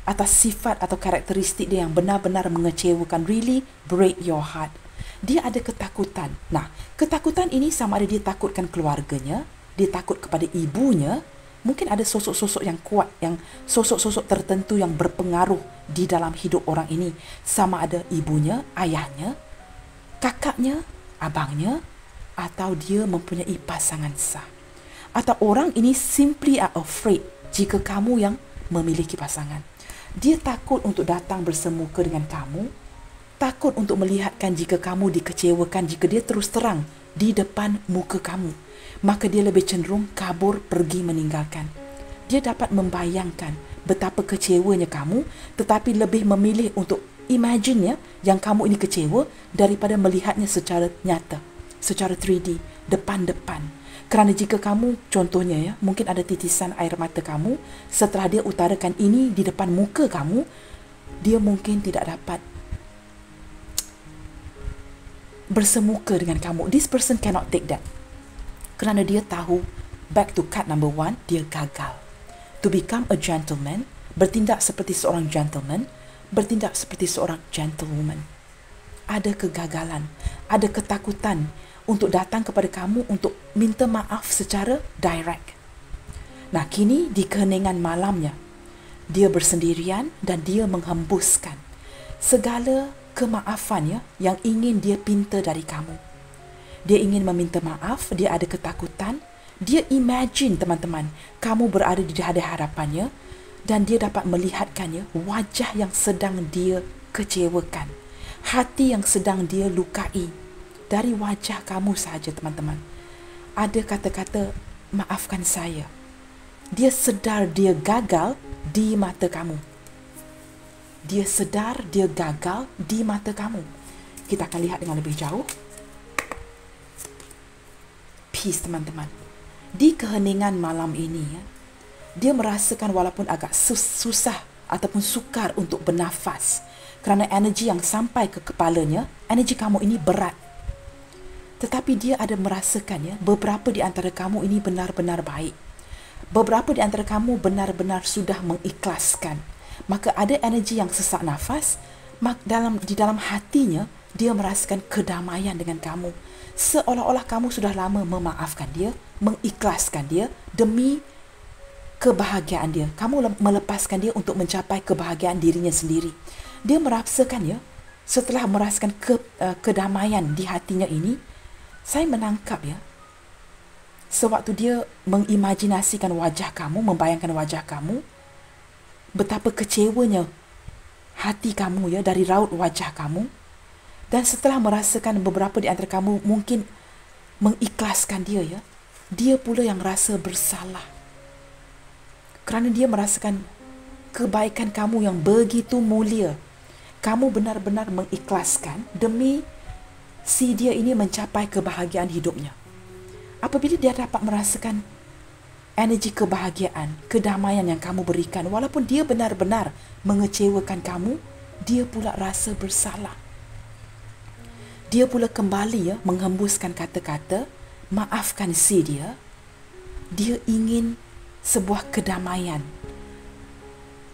atas sifat atau karakteristik dia yang benar-benar mengecewakan, really break your heart. Dia ada ketakutan. Nah, ketakutan ini sama ada dia takutkan keluarganya, dia takut kepada ibunya, mungkin ada sosok-sosok yang kuat, yang sosok-sosok tertentu yang berpengaruh di dalam hidup orang ini, sama ada ibunya, ayahnya, kakaknya, abangnya, atau dia mempunyai pasangan sah. Atau orang ini simply are afraid jika kamu yang memiliki pasangan. Dia takut untuk datang bersemuka dengan kamu, takut untuk melihatkan jika kamu dikecewakan jika dia terus terang di depan muka kamu. Maka dia lebih cenderung kabur, pergi, meninggalkan. Dia dapat membayangkan betapa kecewanya kamu, tetapi lebih memilih untuk imagine ya, yang kamu ini kecewa daripada melihatnya secara nyata, secara 3D, depan-depan. Kerana jika kamu, contohnya ya, mungkin ada titisan air mata kamu, setelah dia utarakan ini di depan muka kamu, dia mungkin tidak dapat bersemuka dengan kamu. This person cannot take that. Kerana dia tahu, back to card number 1, dia gagal. To become a gentleman, bertindak seperti seorang gentleman, bertindak seperti seorang gentlewoman. Ada kegagalan, ada ketakutan untuk datang kepada kamu untuk minta maaf secara direct. Nah, kini di keheningan malamnya, dia bersendirian dan dia menghembuskan segala kemaafan ya, yang ingin dia pinta dari kamu. Dia ingin meminta maaf, dia ada ketakutan, dia imagine teman-teman, kamu berada di hadapannya dan dia dapat melihatkannya wajah yang sedang dia kecewakan, hati yang sedang dia lukai. Dari wajah kamu sahaja teman-teman, ada kata-kata maafkan saya. Dia sedar dia gagal di mata kamu. Dia sedar dia gagal di mata kamu. Kita akan lihat dengan lebih jauh. Peace teman-teman. Di keheningan malam ini ya, dia merasakan walaupun agak susah ataupun sukar untuk bernafas, kerana energi yang sampai ke kepalanya, energi kamu ini berat. Tetapi dia ada merasakan ya, beberapa di antara kamu ini benar-benar baik. Beberapa di antara kamu benar-benar sudah mengikhlaskan. Maka ada energi yang sesak nafas, di dalam hatinya dia merasakan kedamaian dengan kamu. Seolah-olah kamu sudah lama memaafkan dia, mengikhlaskan dia demi kebahagiaan dia. Kamu melepaskan dia untuk mencapai kebahagiaan dirinya sendiri. Dia merasakan ya, setelah merasakan kedamaian di hatinya ini, saya menangkap ya, sewaktu dia mengimajinasikan wajah kamu, membayangkan wajah kamu, betapa kecewanya hati kamu ya dari raut wajah kamu. Dan setelah merasakan beberapa di antara kamu mungkin mengikhlaskan dia ya, dia pula yang rasa bersalah. Kerana dia merasakan kebaikan kamu yang begitu mulia. Kamu benar-benar mengikhlaskan demi si dia ini mencapai kebahagiaan hidupnya. Apabila dia dapat merasakan energi kebahagiaan, kedamaian yang kamu berikan, walaupun dia benar-benar mengecewakan kamu, dia pula rasa bersalah. Dia pula kembali ya menghembuskan kata-kata, maafkan si dia. Dia ingin sebuah kedamaian.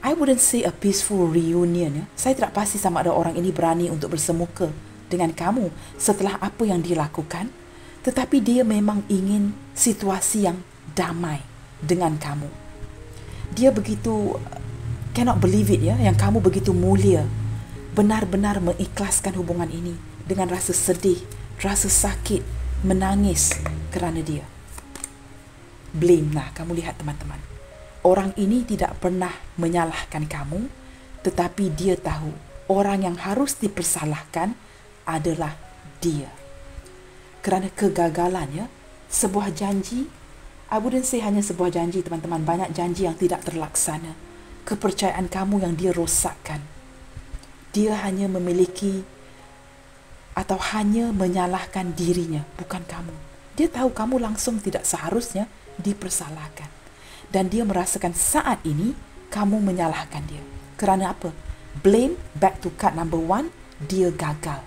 I wouldn't say a peaceful reunion. Ya. Saya tidak pasti sama ada orang ini berani untuk bersemuka dengan kamu setelah apa yang dia lakukan. Tetapi dia memang ingin situasi yang damai dengan kamu. Dia begitu, cannot believe it ya, yang kamu begitu mulia. Benar-benar mengikhlaskan hubungan ini dengan rasa sedih, rasa sakit, menangis kerana dia. Blame. Nah, kamu lihat teman-teman. Orang ini tidak pernah menyalahkan kamu, tetapi dia tahu orang yang harus dipersalahkan adalah dia. Kerana kegagalannya, sebuah janji, I wouldn't say hanya sebuah janji teman-teman, banyak janji yang tidak terlaksana. Kepercayaan kamu yang dia rosakkan. Dia hanya memiliki atau hanya menyalahkan dirinya, bukan kamu. Dia tahu kamu langsung tidak seharusnya dipersalahkan. Dan dia merasakan saat ini kamu menyalahkan dia. Kerana apa? Blame, back to card number 1, dia gagal.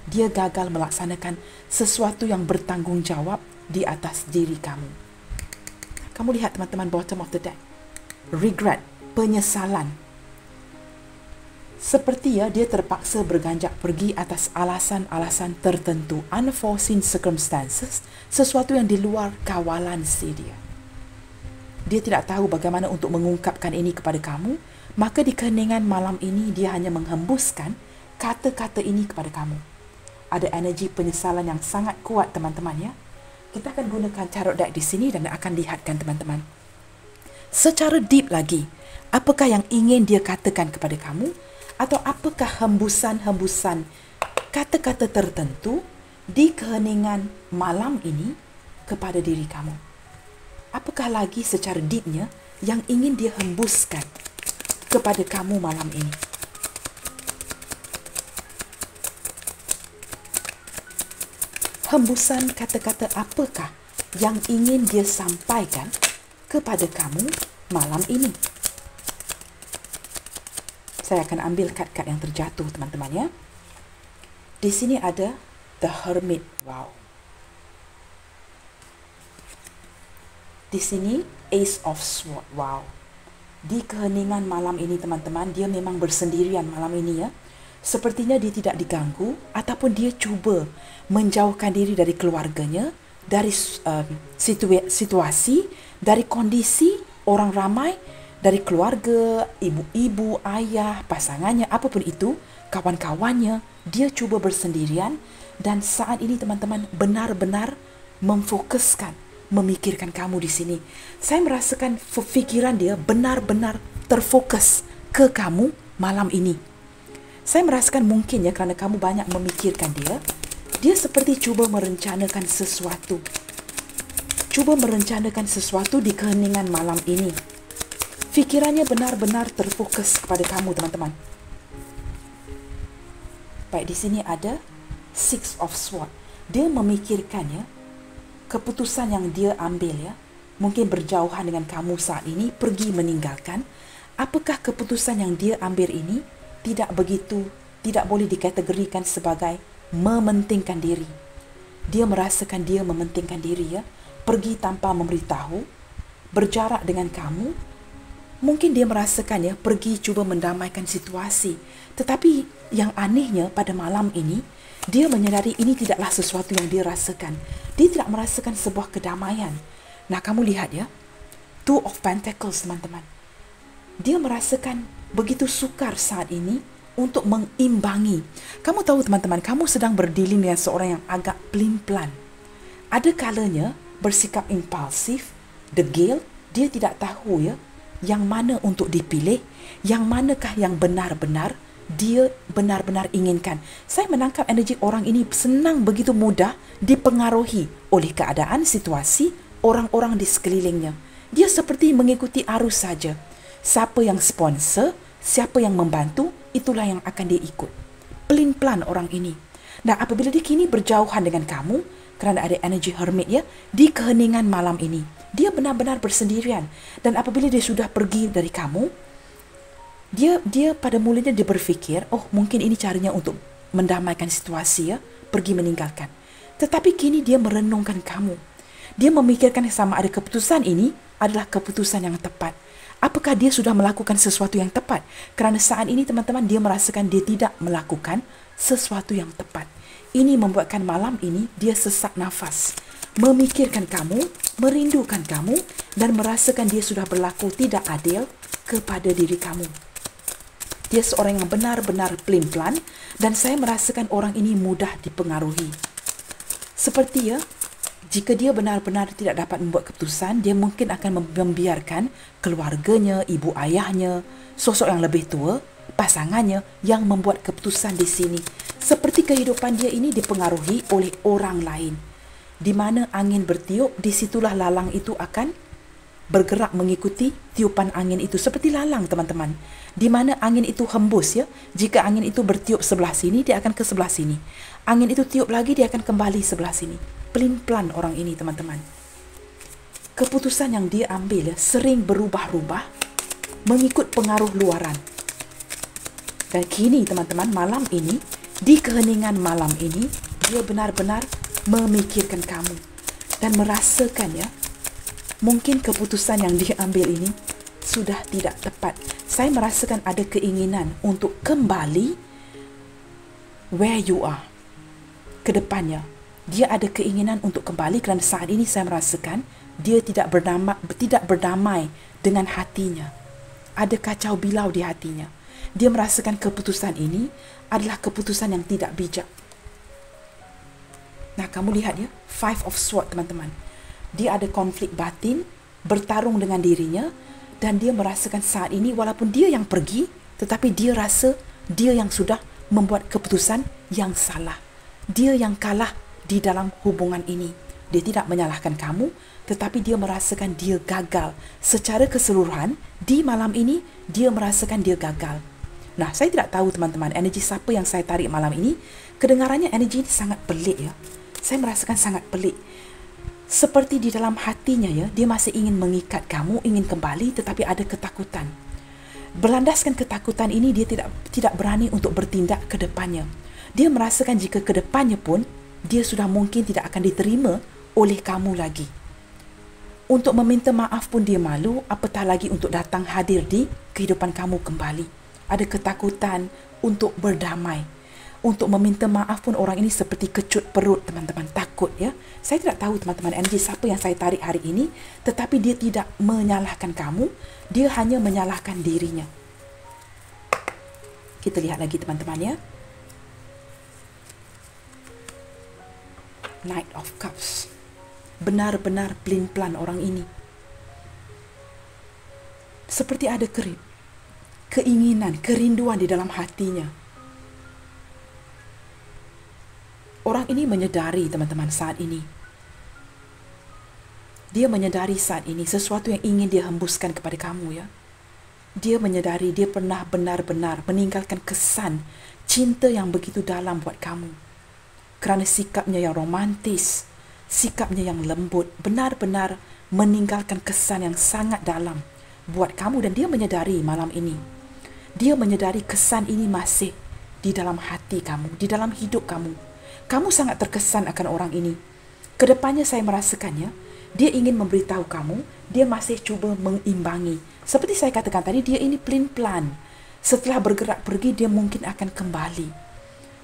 Dia gagal melaksanakan sesuatu yang bertanggungjawab di atas diri kamu. Kamu lihat teman-teman bottom of the deck. Regret, penyesalan. Seperti ya dia terpaksa berganjak pergi atas alasan-alasan tertentu, unforeseen circumstances, sesuatu yang di luar kawalan si dia. Dia tidak tahu bagaimana untuk mengungkapkan ini kepada kamu, maka di keheningan malam ini dia hanya menghembuskan kata-kata ini kepada kamu. Ada energi penyesalan yang sangat kuat teman-teman ya. Kita akan gunakan tarot deck di sini dan akan lihatkan teman-teman. Secara deep lagi, apakah yang ingin dia katakan kepada kamu? Atau apakah hembusan-hembusan kata-kata tertentu di keheningan malam ini kepada diri kamu? Apakah lagi secara deepnya yang ingin dia hembuskan kepada kamu malam ini? Hembusan kata-kata apakah yang ingin dia sampaikan kepada kamu malam ini? Saya akan ambil kad-kad yang terjatuh teman-teman ya. Di sini ada The Hermit. Wow. Di sini Ace of Swords. Wow. Di keheningan malam ini teman-teman, dia memang bersendirian malam ini ya. Sepertinya dia tidak diganggu ataupun dia cuba menjauhkan diri dari keluarganya, dari situasi, dari kondisi orang ramai, dari keluarga, ibu-ibu, ayah, pasangannya, apapun itu, kawan-kawannya. Dia cuba bersendirian dan saat ini teman-teman benar-benar memfokuskan, memikirkan kamu di sini. Saya merasakan fikiran dia benar-benar terfokus ke kamu malam ini. Saya merasakan mungkin ya kerana kamu banyak memikirkan dia, dia seperti cuba merencanakan sesuatu. Cuba merencanakan sesuatu di keheningan malam ini. Fikirannya benar-benar terfokus kepada kamu teman-teman. Baik, di sini ada Six of Swords. Dia memikirkan ya, keputusan yang dia ambil ya, mungkin berjauhan dengan kamu saat ini, pergi meninggalkan. Apakah keputusan yang dia ambil ini tidak boleh dikategorikan sebagai mementingkan diri. Dia merasakan dia mementingkan diri ya, pergi tanpa memberitahu, berjarak dengan kamu. Mungkin dia merasakan ya, pergi cuba mendamaikan situasi. Tetapi yang anehnya pada malam ini, dia menyadari ini tidaklah sesuatu yang dia rasakan. Dia tidak merasakan sebuah kedamaian. Nah, kamu lihat ya, Two of Pentacles teman-teman. Dia merasakan begitu sukar saat ini untuk mengimbangi. Kamu tahu teman-teman, kamu sedang berdealing dengan seorang yang agak pelin-pelan. Ada kalanya bersikap impulsif, degil, dia tidak tahu ya, yang mana untuk dipilih, yang manakah yang benar-benar dia benar-benar inginkan. Saya menangkap energi orang ini senang begitu mudah dipengaruhi oleh keadaan, situasi, orang-orang di sekelilingnya. Dia seperti mengikuti arus saja. Siapa yang sponsor, siapa yang membantu, itulah yang akan dia ikut. Pelin-pelan orang ini. Nah, apabila dia kini berjauhan dengan kamu, kerana ada energi hermit ya, di keheningan malam ini, dia benar-benar bersendirian. Dan apabila dia sudah pergi dari kamu, dia pada mulanya dia berfikir, oh mungkin ini caranya untuk mendamaikan situasi ya, pergi meninggalkan. Tetapi kini dia merenungkan kamu. Dia memikirkan sama ada keputusan ini adalah keputusan yang tepat. Apakah dia sudah melakukan sesuatu yang tepat? Kerana saat ini teman-teman dia merasakan dia tidak melakukan sesuatu yang tepat. Ini membuatkan malam ini dia sesak nafas. Memikirkan kamu, merindukan kamu dan merasakan dia sudah berlaku tidak adil kepada diri kamu. Dia seorang yang benar-benar pelin-pelan dan saya merasakan orang ini mudah dipengaruhi. Seperti ya, jika dia benar-benar tidak dapat membuat keputusan, dia mungkin akan membiarkan keluarganya, ibu ayahnya, sosok yang lebih tua, pasangannya yang membuat keputusan di sini. Seperti kehidupan dia ini dipengaruhi oleh orang lain. Di mana angin bertiup, disitulah lalang itu akan bergerak mengikuti tiupan angin itu. Seperti lalang teman-teman. Di mana angin itu hembus ya. Jika angin itu bertiup sebelah sini, dia akan ke sebelah sini. Angin itu tiup lagi, dia akan kembali sebelah sini. Pelin-pelan orang ini teman-teman. Keputusan yang dia ambil ya, sering berubah-ubah mengikut pengaruh luaran. Dan kini teman-teman, malam ini, di keheningan malam ini, dia benar-benar memikirkan kamu. Dan merasakan ya, mungkin keputusan yang dia ambil ini sudah tidak tepat. Saya merasakan ada keinginan untuk kembali where you are. Ke depannya, dia ada keinginan untuk kembali kerana saat ini saya merasakan dia tidak berdamai dengan hatinya. Ada kacau bilau di hatinya. Dia merasakan keputusan ini adalah keputusan yang tidak bijak. Nah, kamu lihat ya, Five of Swords teman-teman. Dia ada konflik batin, bertarung dengan dirinya, dan dia merasakan saat ini walaupun dia yang pergi, tetapi dia rasa dia yang sudah membuat keputusan yang salah. Dia yang kalah di dalam hubungan ini. Dia tidak menyalahkan kamu, tetapi dia merasakan dia gagal. Secara keseluruhan, di malam ini, dia merasakan dia gagal. Nah, saya tidak tahu teman-teman, energi siapa yang saya tarik malam ini. Kedengarannya energi ini sangat pelik ya. Saya merasakan sangat pelik. Seperti di dalam hatinya ya, dia masih ingin mengikat kamu, ingin kembali, tetapi ada ketakutan. Berlandaskan ketakutan ini, dia tidak berani untuk bertindak ke depannya. Dia merasakan jika ke depannya pun, dia sudah mungkin tidak akan diterima oleh kamu lagi. Untuk meminta maaf pun dia malu, apatah lagi untuk datang hadir di kehidupan kamu kembali. Ada ketakutan untuk berdamai. Untuk meminta maaf pun orang ini seperti kecut perut teman-teman, takut ya. Saya tidak tahu teman-teman energi siapa yang saya tarik hari ini, tetapi dia tidak menyalahkan kamu, dia hanya menyalahkan dirinya. Kita lihat lagi teman-teman ya. Knight of Cups. Benar-benar pelin-pelan orang ini. Seperti ada keinginan, kerinduan di dalam hatinya. Orang ini menyedari teman-teman saat ini. Dia menyedari saat ini sesuatu yang ingin dia hembuskan kepada kamu ya. Dia menyedari dia pernah benar-benar meninggalkan kesan cinta yang begitu dalam buat kamu. Kerana sikapnya yang romantis, sikapnya yang lembut, benar-benar meninggalkan kesan yang sangat dalam buat kamu. Dan dia menyedari malam ini. Dia menyedari kesan ini masih di dalam hati kamu, di dalam hidup kamu. Kamu sangat terkesan akan orang ini. Kedepannya saya merasakannya, dia ingin memberitahu kamu, dia masih cuba mengimbangi. Seperti saya katakan tadi, dia ini pelin-pelan. Setelah bergerak pergi, dia mungkin akan kembali.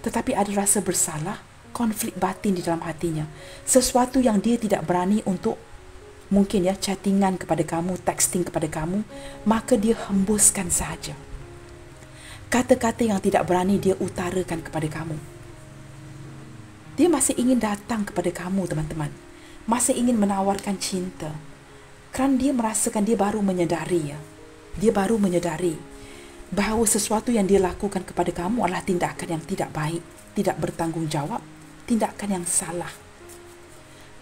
Tetapi ada rasa bersalah, konflik batin di dalam hatinya. Sesuatu yang dia tidak berani untuk mungkin ya chattingan kepada kamu, texting kepada kamu, maka dia hembuskan sahaja. Kata-kata yang tidak berani dia utarakan kepada kamu. Dia masih ingin datang kepada kamu, teman-teman. Masih ingin menawarkan cinta. Kerana dia merasakan dia baru menyedari ya. Dia baru menyedari. bahawa sesuatu yang dia lakukan kepada kamu adalah tindakan yang tidak baik, tidak bertanggungjawab, tindakan yang salah,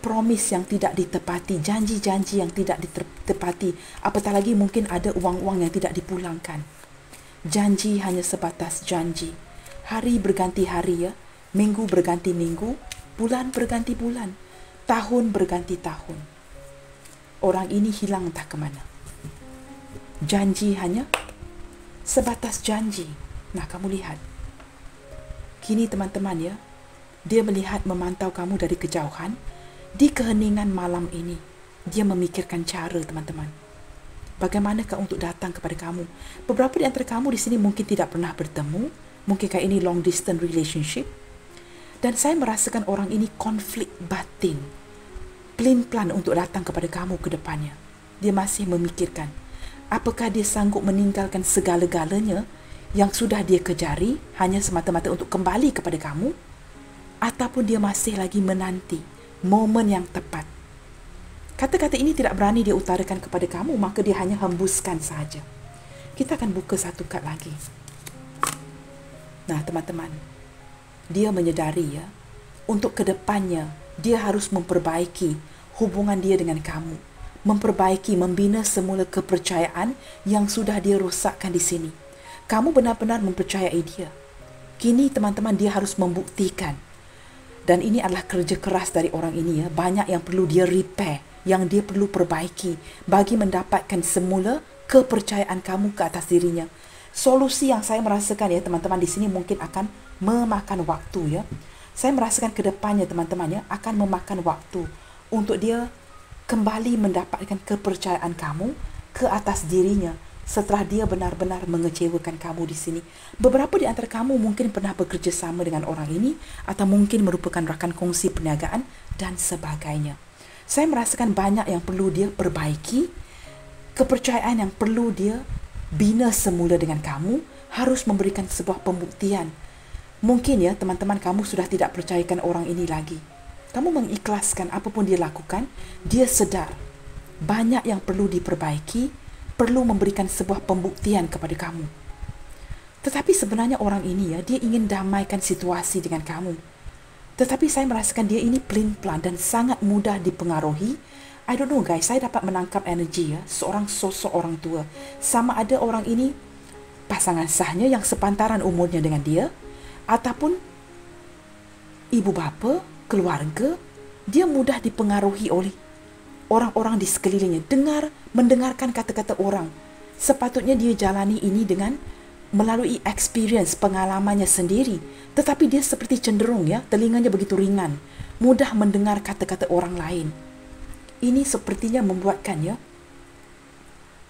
promise yang tidak ditepati, janji-janji yang tidak ditepati, apatah lagi mungkin ada uang-uang yang tidak dipulangkan. Janji hanya sebatas janji. Hari berganti hari, ya, minggu berganti minggu, bulan berganti bulan, tahun berganti tahun. Orang ini hilang entah ke mana. Janji hanya sebatas janji. Nah, kamu lihat. Kini teman-teman, ya, dia melihat memantau kamu dari kejauhan. Di keheningan malam ini, dia memikirkan cara, teman-teman. Bagaimanakah untuk datang kepada kamu? Beberapa di antara kamu di sini mungkin tidak pernah bertemu. Mungkinkah ini long distance relationship? Dan saya merasakan orang ini konflik batin. Pelin-pelan untuk datang kepada kamu ke depannya. Dia masih memikirkan, apakah dia sanggup meninggalkan segala-galanya yang sudah dia kejari hanya semata-mata untuk kembali kepada kamu? Ataupun dia masih lagi menanti momen yang tepat. Kata-kata ini tidak berani dia utarakan kepada kamu, maka dia hanya hembuskan saja. Kita akan buka satu kad lagi. Nah, teman-teman, dia menyedari, ya, untuk kedepannya dia harus memperbaiki hubungan dia dengan kamu, memperbaiki, membina semula kepercayaan yang sudah dia rosakkan di sini. Kamu benar-benar mempercayai dia. Kini teman-teman, dia harus membuktikan. Dan ini adalah kerja keras dari orang ini, ya. Banyak yang perlu dia repair, yang dia perlu perbaiki bagi mendapatkan semula kepercayaan kamu ke atas dirinya. Solusi yang saya merasakan, ya, teman-teman, di sini mungkin akan memakan waktu, ya. Saya merasakan ke depannya, teman-teman, ya, akan memakan waktu untuk dia kembali mendapatkan kepercayaan kamu ke atas dirinya setelah dia benar-benar mengecewakan kamu di sini. Beberapa di antara kamu mungkin pernah bekerja sama dengan orang ini atau mungkin merupakan rakan kongsi perniagaan dan sebagainya. Saya merasakan banyak yang perlu dia perbaiki, kepercayaan yang perlu dia bina semula dengan kamu, harus memberikan sebuah pembuktian. Mungkin, ya, teman-teman, kamu sudah tidak percayakan orang ini lagi. Kamu mengikhlaskan apapun dia lakukan. Dia sedar banyak yang perlu diperbaiki, perlu memberikan sebuah pembuktian kepada kamu. Tetapi sebenarnya orang ini, ya, dia ingin damaikan situasi dengan kamu. Tetapi saya merasakan dia ini pelin-pelan dan sangat mudah dipengaruhi. I don't know, guys, saya dapat menangkap energi, ya, seorang sosok orang tua. Sama ada orang ini pasangan sahnya yang sepantaran umurnya dengan dia, ataupun ibu bapa, keluarga. Dia mudah dipengaruhi oleh orang-orang di sekelilingnya. Mendengarkan kata-kata orang. Sepatutnya dia jalani ini dengan melalui experience, pengalamannya sendiri. Tetapi dia seperti cenderung, ya, telinganya begitu ringan, mudah mendengar kata-kata orang lain. Ini sepertinya membuatkan, ya,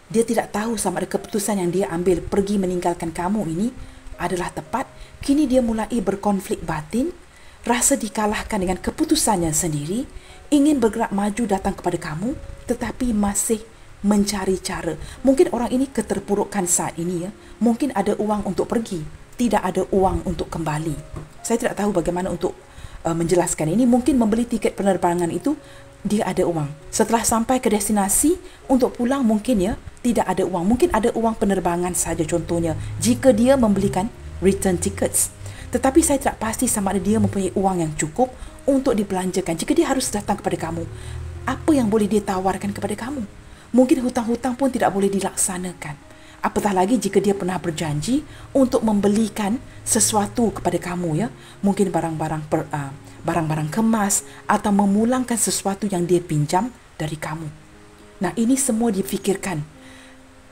dia tidak tahu sama ada keputusan yang dia ambil pergi meninggalkan kamu ini adalah tepat. Kini dia mulai berkonflik batin, rasa dikalahkan dengan keputusannya sendiri, ingin bergerak maju datang kepada kamu, tetapi masih mencari cara. Mungkin orang ini keterpurukan saat ini, ya. Mungkin ada uang untuk pergi, tidak ada uang untuk kembali. Saya tidak tahu bagaimana untuk menjelaskan ini. Mungkin membeli tiket penerbangan itu dia ada uang. Setelah sampai ke destinasi untuk pulang mungkin, ya, tidak ada uang. Mungkin ada uang penerbangan saja contohnya jika dia membelikan return tickets. Tetapi saya tidak pasti sama ada dia mempunyai uang yang cukup untuk dibelanjakan. Jika dia harus datang kepada kamu, apa yang boleh dia tawarkan kepada kamu? Mungkin hutang-hutang pun tidak boleh dilaksanakan. Apatah lagi jika dia pernah berjanji untuk membelikan sesuatu kepada kamu, ya. Mungkin barang-barang kemas atau memulangkan sesuatu yang dia pinjam dari kamu. Nah, ini semua difikirkan.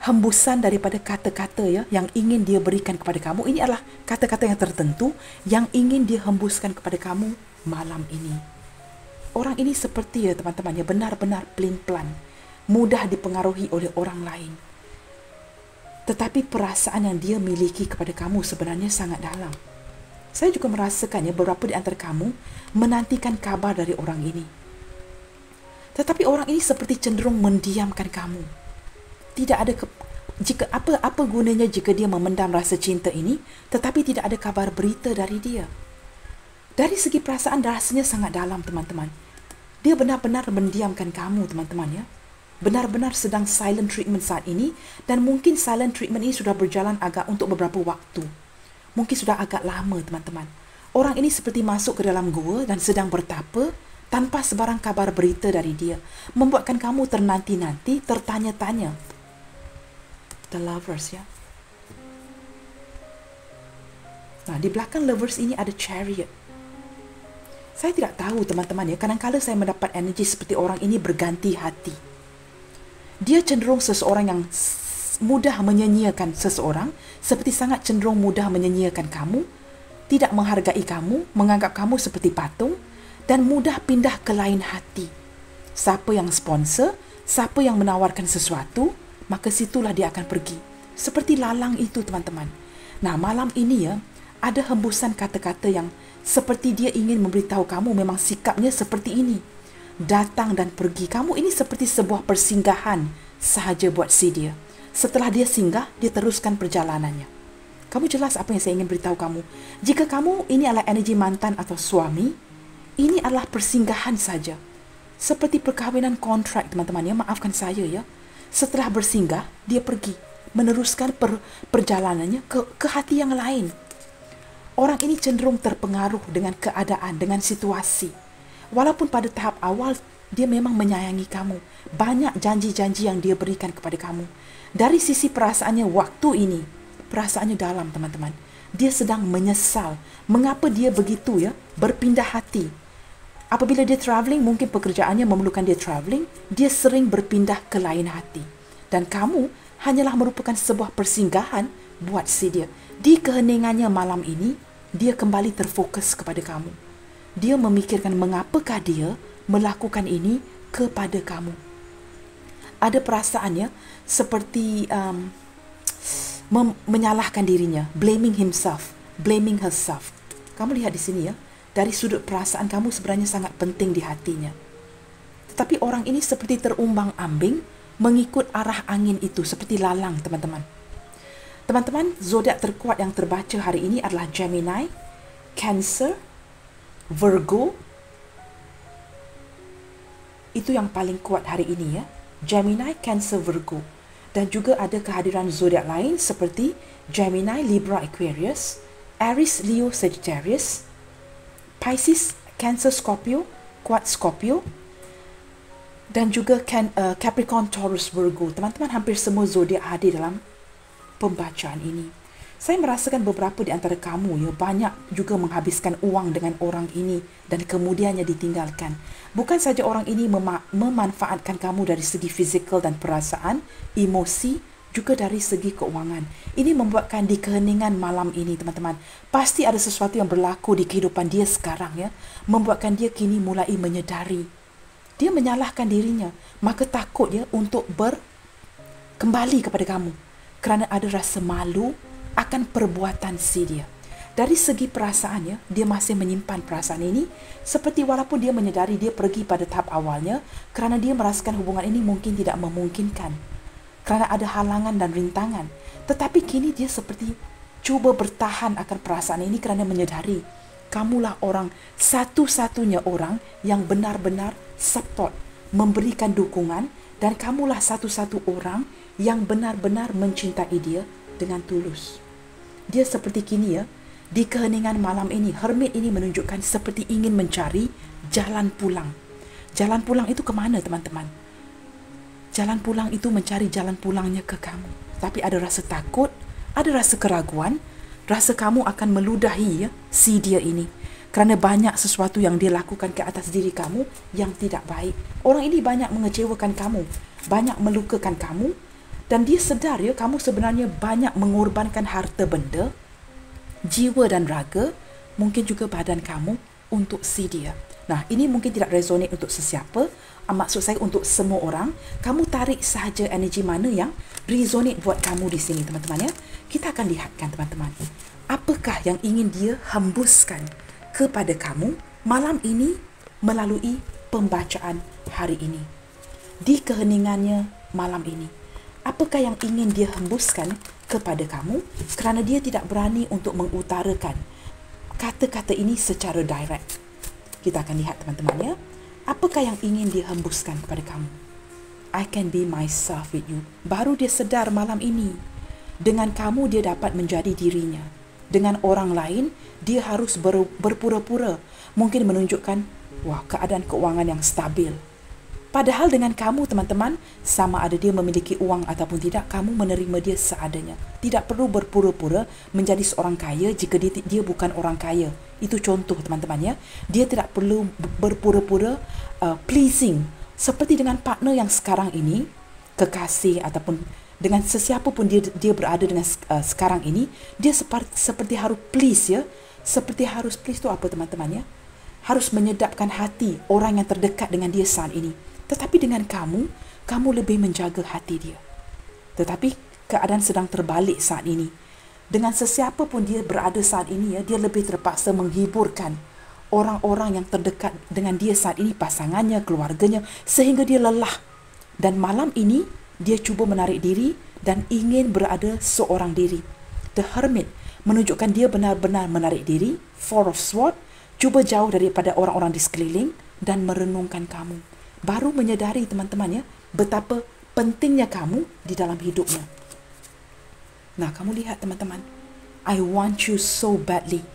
Hembusan daripada kata-kata, ya, yang ingin dia berikan kepada kamu. Ini adalah kata-kata yang tertentu yang ingin dia hembuskan kepada kamu malam ini. Orang ini seperti, ya, teman-teman, ya, benar-benar pelin-pelan, mudah dipengaruhi oleh orang lain. Tetapi perasaan yang dia miliki kepada kamu sebenarnya sangat dalam. Saya juga merasakan, ya, beberapa di antara kamu menantikan kabar dari orang ini. Tetapi orang ini seperti cenderung mendiamkan kamu. Tidak ada apa gunanya jika dia memendam rasa cinta ini, tetapi tidak ada kabar berita dari dia. Dari segi perasaan rasanya sangat dalam, teman-teman. Dia benar-benar mendiamkan kamu, teman-teman, ya. benar-benar sedang silent treatment saat ini, dan mungkin silent treatment ini sudah berjalan agak untuk beberapa waktu. Mungkin sudah agak lama, teman-teman. Orang ini seperti masuk ke dalam gua dan sedang bertapa tanpa sebarang kabar berita dari dia, membuatkan kamu ternanti-nanti, tertanya-tanya. The Lovers, ya. Nah, di belakang Lovers ini ada Chariot. Saya tidak tahu, teman-teman, ya, kadang-kadang saya mendapat energi seperti orang ini berganti hati. Dia cenderung seseorang yang mudah menyanyiakan seseorang, seperti sangat cenderung mudah menyanyiakan kamu, tidak menghargai kamu, menganggap kamu seperti patung, dan mudah pindah ke lain hati. Siapa yang sponsor, siapa yang menawarkan sesuatu, maka situlah dia akan pergi. Seperti lalang itu, teman-teman. Nah, malam ini, ya, ada hembusan kata-kata yang seperti dia ingin memberitahu kamu memang sikapnya seperti ini. Datang dan pergi. Kamu ini seperti sebuah persinggahan sahaja buat si dia. Setelah dia singgah, dia teruskan perjalanannya. Kamu jelas apa yang saya ingin beritahu kamu? Jika kamu ini adalah energi mantan atau suami, ini adalah persinggahan saja. Seperti perkahwinan kontrak, teman-teman, ya. Maafkan saya, ya. Setelah bersinggah, dia pergi. Meneruskan perjalanannya ke hati yang lain. Orang ini cenderung terpengaruh dengan keadaan, dengan situasi. Walaupun pada tahap awal, dia memang menyayangi kamu. Banyak janji-janji yang dia berikan kepada kamu. Dari sisi perasaannya waktu ini, perasaannya dalam, teman-teman. Dia sedang menyesal. Mengapa dia begitu, ya, berpindah hati. Apabila dia travelling, mungkin pekerjaannya memerlukan dia travelling, dia sering berpindah ke lain hati. Dan kamu hanyalah merupakan sebuah persinggahan buat si dia. Di keheningannya malam ini, dia kembali terfokus kepada kamu. Dia memikirkan mengapakah dia melakukan ini kepada kamu. Ada perasaannya seperti menyalahkan dirinya, blaming himself, blaming herself. Kamu lihat di sini, ya, dari sudut perasaan kamu sebenarnya sangat penting di hatinya. Tetapi orang ini seperti terumbang-ambing mengikut arah angin itu, seperti lalang, teman-teman. Teman-teman, zodiak terkuat yang terbaca hari ini adalah Gemini, Cancer, Virgo. Itu yang paling kuat hari ini, ya. Gemini, Cancer, Virgo. Dan juga ada kehadiran zodiak lain seperti Gemini, Libra, Aquarius, Aries, Leo, Sagittarius, Pisces, Cancer, Scorpio, kuat Scorpio, dan juga Capricorn, Taurus, Virgo. Teman-teman, hampir semua zodiak hadir dalam pembacaan ini. Saya merasakan beberapa di antara kamu, ya, banyak juga menghabiskan uang dengan orang ini dan kemudiannya ditinggalkan. Bukan saja orang ini memanfaatkan kamu dari segi fizikal dan perasaan, emosi, juga dari segi keuangan. Ini membuatkan di keheningan malam ini, teman-teman, pasti ada sesuatu yang berlaku di kehidupan dia sekarang, ya, membuatkan dia kini mulai menyedari. Dia menyalahkan dirinya, maka takut, ya, untuk kembali kepada kamu kerana ada rasa malu akan perbuatan si dia. Dari segi perasaannya, dia masih menyimpan perasaan ini, seperti walaupun dia menyedari dia pergi pada tahap awalnya kerana dia merasakan hubungan ini mungkin tidak memungkinkan, kerana ada halangan dan rintangan. Tetapi kini dia seperti cuba bertahan akan perasaan ini kerana menyedari kamulah orang, satu-satunya orang yang benar-benar support, memberikan dukungan, dan kamulah satu-satu orang yang benar-benar mencintai dia dengan tulus. Dia seperti kini, ya, di keheningan malam ini, hermit ini menunjukkan seperti ingin mencari jalan pulang. Jalan pulang itu ke mana, teman-teman? Jalan pulang itu mencari jalan pulangnya ke kamu. Tapi ada rasa takut, ada rasa keraguan, rasa kamu akan meludahi, ya, si dia ini. Kerana banyak sesuatu yang dia lakukan ke atas diri kamu yang tidak baik. Orang ini banyak mengecewakan kamu, banyak melukakan kamu, dan dia sedar, ya, kamu sebenarnya banyak mengorbankan harta benda, jiwa dan raga, mungkin juga badan kamu untuk si dia. Nah, ini mungkin tidak resonate untuk sesiapa. Maksud saya untuk semua orang. Kamu tarik sahaja energi mana yang resonate buat kamu di sini, teman-teman, ya. Kita akan lihatkan, teman-teman, apakah yang ingin dia hembuskan kepada kamu malam ini melalui pembacaan hari ini. Di keheningannya malam ini, apakah yang ingin dia hembuskan kepada kamu kerana dia tidak berani untuk mengutarakan kata-kata ini secara direct. Kita akan lihat, teman-teman, ya, apakah yang ingin dia hembuskan kepada kamu. I can be myself with you. Baru dia sedar malam ini, dengan kamu dia dapat menjadi dirinya. Dengan orang lain, dia harus berpura-pura. Mungkin menunjukkan, wah, keadaan keuangan yang stabil. Padahal dengan kamu, teman-teman, sama ada dia memiliki uang ataupun tidak, kamu menerima dia seadanya. Tidak perlu berpura-pura menjadi seorang kaya jika dia bukan orang kaya. Itu contoh, teman-teman, ya. Dia tidak perlu berpura-pura pleasing. Seperti dengan partner yang sekarang ini, kekasih ataupun dengan sesiapa pun dia berada dengan sekarang ini, dia seperti harus please, ya. Seperti harus please itu apa, teman-teman, ya? Harus menyedapkan hati orang yang terdekat dengan dia saat ini. Tetapi dengan kamu lebih menjaga hati dia. Tetapi keadaan sedang terbalik saat ini. Dengan sesiapa pun dia berada saat ini, ya, dia lebih terpaksa menghiburkan orang-orang yang terdekat dengan dia saat ini, pasangannya, keluarganya, sehingga dia lelah. Dan malam ini, dia cuba menarik diri dan ingin berada seorang diri. The Hermit menunjukkan dia benar-benar menarik diri. Four of Swords, cuba jauh daripada orang-orang di sekeliling dan merenungkan kamu. Baru menyadari, teman-teman, ya, betapa pentingnya kamu di dalam hidupnya. Nah, kamu lihat, teman-teman, I want you so badly.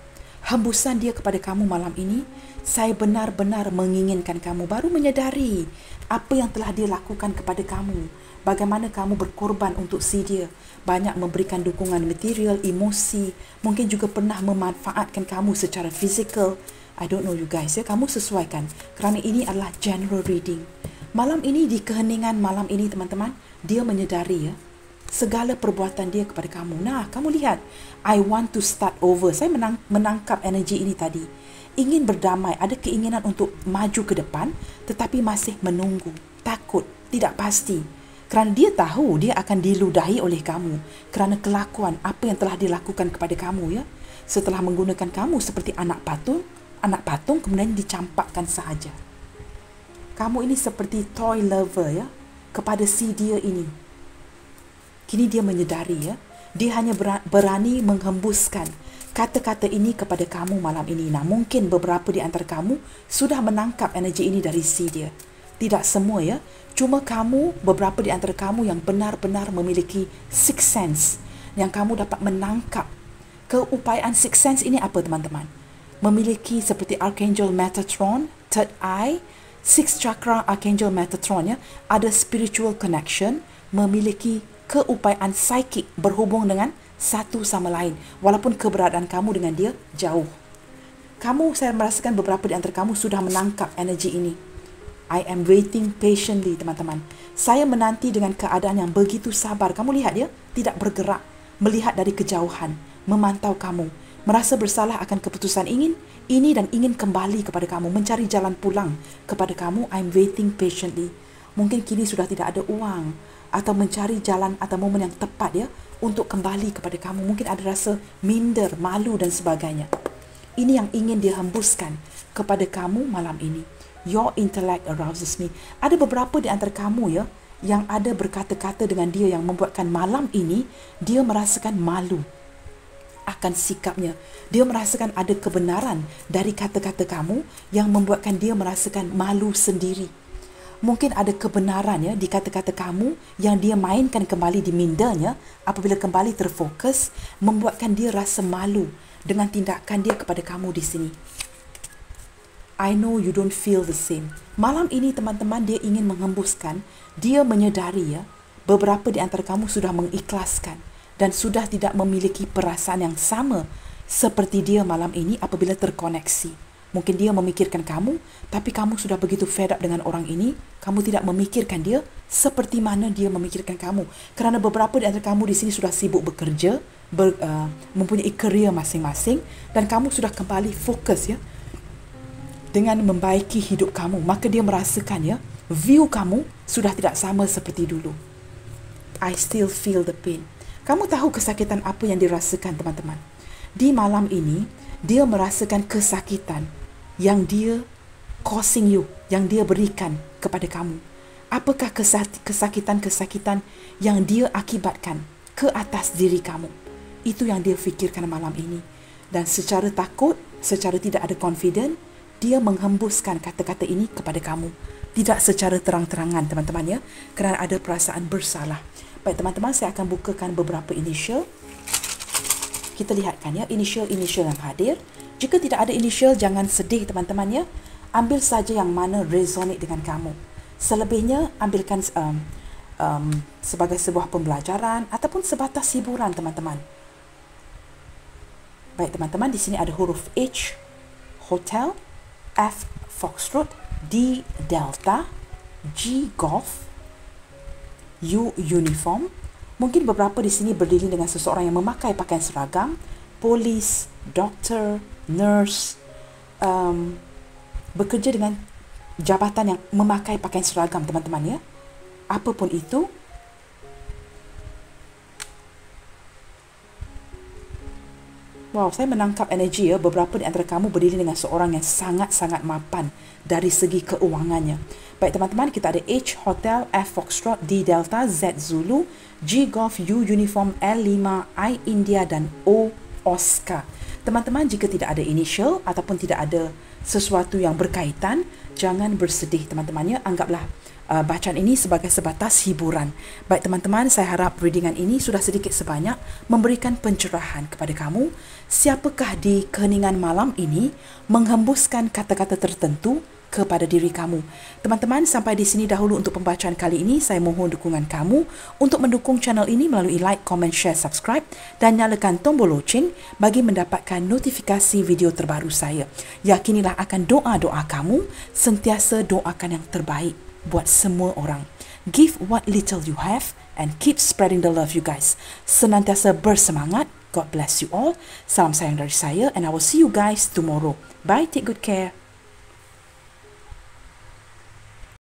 Hembusan dia kepada kamu malam ini, saya benar-benar menginginkan kamu. Baru menyadari apa yang telah dia lakukan kepada kamu. Bagaimana kamu berkorban untuk si dia. Banyak memberikan dukungan material, emosi. Mungkin juga pernah memanfaatkan kamu secara fizikal. I don't know you guys, ya. Kamu sesuaikan. Kerana ini adalah general reading. Malam ini, di keheningan malam ini, teman-teman, dia menyadari, ya, segala perbuatan dia kepada kamu. Nah, kamu lihat, I want to start over. Saya menangkap energi ini tadi. Ingin berdamai, ada keinginan untuk maju ke depan, tetapi masih menunggu, takut, tidak pasti. Kerana dia tahu dia akan diludahi oleh kamu. Kerana kelakuan apa yang telah dilakukan kepada kamu, ya. Setelah menggunakan kamu seperti anak patung kemudian dicampakkan sahaja. Kamu ini seperti toy lover, ya, kepada si dia ini. Kini dia menyadari, ya, dia hanya berani menghembuskan kata-kata ini kepada kamu malam ini. Nah, mungkin beberapa di antara kamu sudah menangkap energi ini dari si dia. Tidak semua, ya. Cuma kamu, beberapa di antara kamu yang benar-benar memiliki sixth sense, yang kamu dapat menangkap. Keupayaan sixth sense ini apa, teman-teman? Memiliki seperti Archangel Metatron, third eye, sixth chakra Archangel Metatron, ya, ada spiritual connection, memiliki keupayaan psychic berhubung dengan satu sama lain, walaupun keberadaan kamu dengan dia jauh. Saya merasakan beberapa di antara kamu sudah menangkap energi ini. I am waiting patiently, teman-teman. Saya menanti dengan keadaan yang begitu sabar. Kamu lihat, ya, tidak bergerak, melihat dari kejauhan, memantau kamu, merasa bersalah akan keputusan ini dan ingin kembali kepada kamu, mencari jalan pulang kepada kamu. I'm waiting patiently. Mungkin kini sudah tidak ada uang, atau mencari jalan atau momen yang tepat, ya, untuk kembali kepada kamu. Mungkin ada rasa minder, malu dan sebagainya. Ini yang ingin dia hembuskan kepada kamu malam ini. Your intellect arouses me. Ada beberapa di antara kamu, ya, yang ada berkata-kata dengan dia yang membuatkan malam ini dia merasakan malu akan sikapnya. Dia merasakan ada kebenaran dari kata-kata kamu yang membuatkan dia merasakan malu sendiri. Mungkin ada kebenaran, ya, di kata-kata kamu yang dia mainkan kembali di mindanya apabila kembali terfokus, membuatkan dia rasa malu dengan tindakan dia kepada kamu di sini. I know you don't feel the same. Malam ini, teman-teman, dia ingin menghembuskan, dia menyadari, ya, beberapa di antara kamu sudah mengikhlaskan dan sudah tidak memiliki perasaan yang sama seperti dia malam ini apabila terkoneksi. Mungkin dia memikirkan kamu, tapi kamu sudah begitu fed up dengan orang ini, kamu tidak memikirkan dia seperti mana dia memikirkan kamu. Kerana beberapa di antara kamu di sini sudah sibuk bekerja, mempunyai career masing-masing, dan kamu sudah kembali fokus, ya, dengan membaiki hidup kamu. Maka dia merasakan, ya, view kamu sudah tidak sama seperti dulu. I still feel the pain. Kamu tahu kesakitan apa yang dirasakan, teman-teman? Di malam ini, dia merasakan kesakitan yang dia causing you, yang dia berikan kepada kamu. Apakah kesakitan-kesakitan yang dia akibatkan ke atas diri kamu? Itu yang dia fikirkan malam ini. Dan secara takut, secara tidak ada confident, dia menghembuskan kata-kata ini kepada kamu. Tidak secara terang-terangan teman-teman ya, kerana ada perasaan bersalah. Baik teman-teman, saya akan bukakan beberapa initial. Kita lihatkan ya, initial-initial yang hadir. Jika tidak ada initial, jangan sedih teman-teman ya. Ambil saja yang mana resonate dengan kamu. Selebihnya, ambilkan sebagai sebuah pembelajaran ataupun sebatas hiburan teman-teman. Baik teman-teman, di sini ada huruf H, Hotel, F, Foxtrot, D, Delta, G, Golf, U, Uniform. Mungkin beberapa di sini berdiri dengan seseorang yang memakai pakaian seragam, polis, doktor, nurse, bekerja dengan jabatan yang memakai pakaian seragam teman-teman ya. Apapun itu, wow, saya menangkap energi ya, beberapa di antara kamu berdiri dengan seorang yang sangat-sangat mapan dari segi keuangannya. Baik teman-teman, kita ada H, Hotel, F, Foxtrot, D, Delta, Z, Zulu, G, Golf, U, Uniform, L, 5, I, India dan O, Oscar. Teman-teman, jika tidak ada initial ataupun tidak ada sesuatu yang berkaitan, jangan bersedih teman-teman ya. Anggaplah bacaan ini sebagai sebatas hiburan. Baik teman-teman, saya harap readingan ini sudah sedikit sebanyak memberikan pencerahan kepada kamu. Siapakah di keheningan malam ini menghembuskan kata-kata tertentu kepada diri kamu. Teman-teman, sampai di sini dahulu untuk pembacaan kali ini. Saya mohon dukungan kamu untuk mendukung channel ini melalui like, comment, share, subscribe dan nyalakan tombol loceng bagi mendapatkan notifikasi video terbaru saya. Yakinilah akan doa-doa kamu, sentiasa doakan yang terbaik buat semua orang. Give what little you have and keep spreading the love you guys. Senantiasa bersemangat. God bless you all. Salam sayang dari saya and I will see you guys tomorrow. Bye, take good care.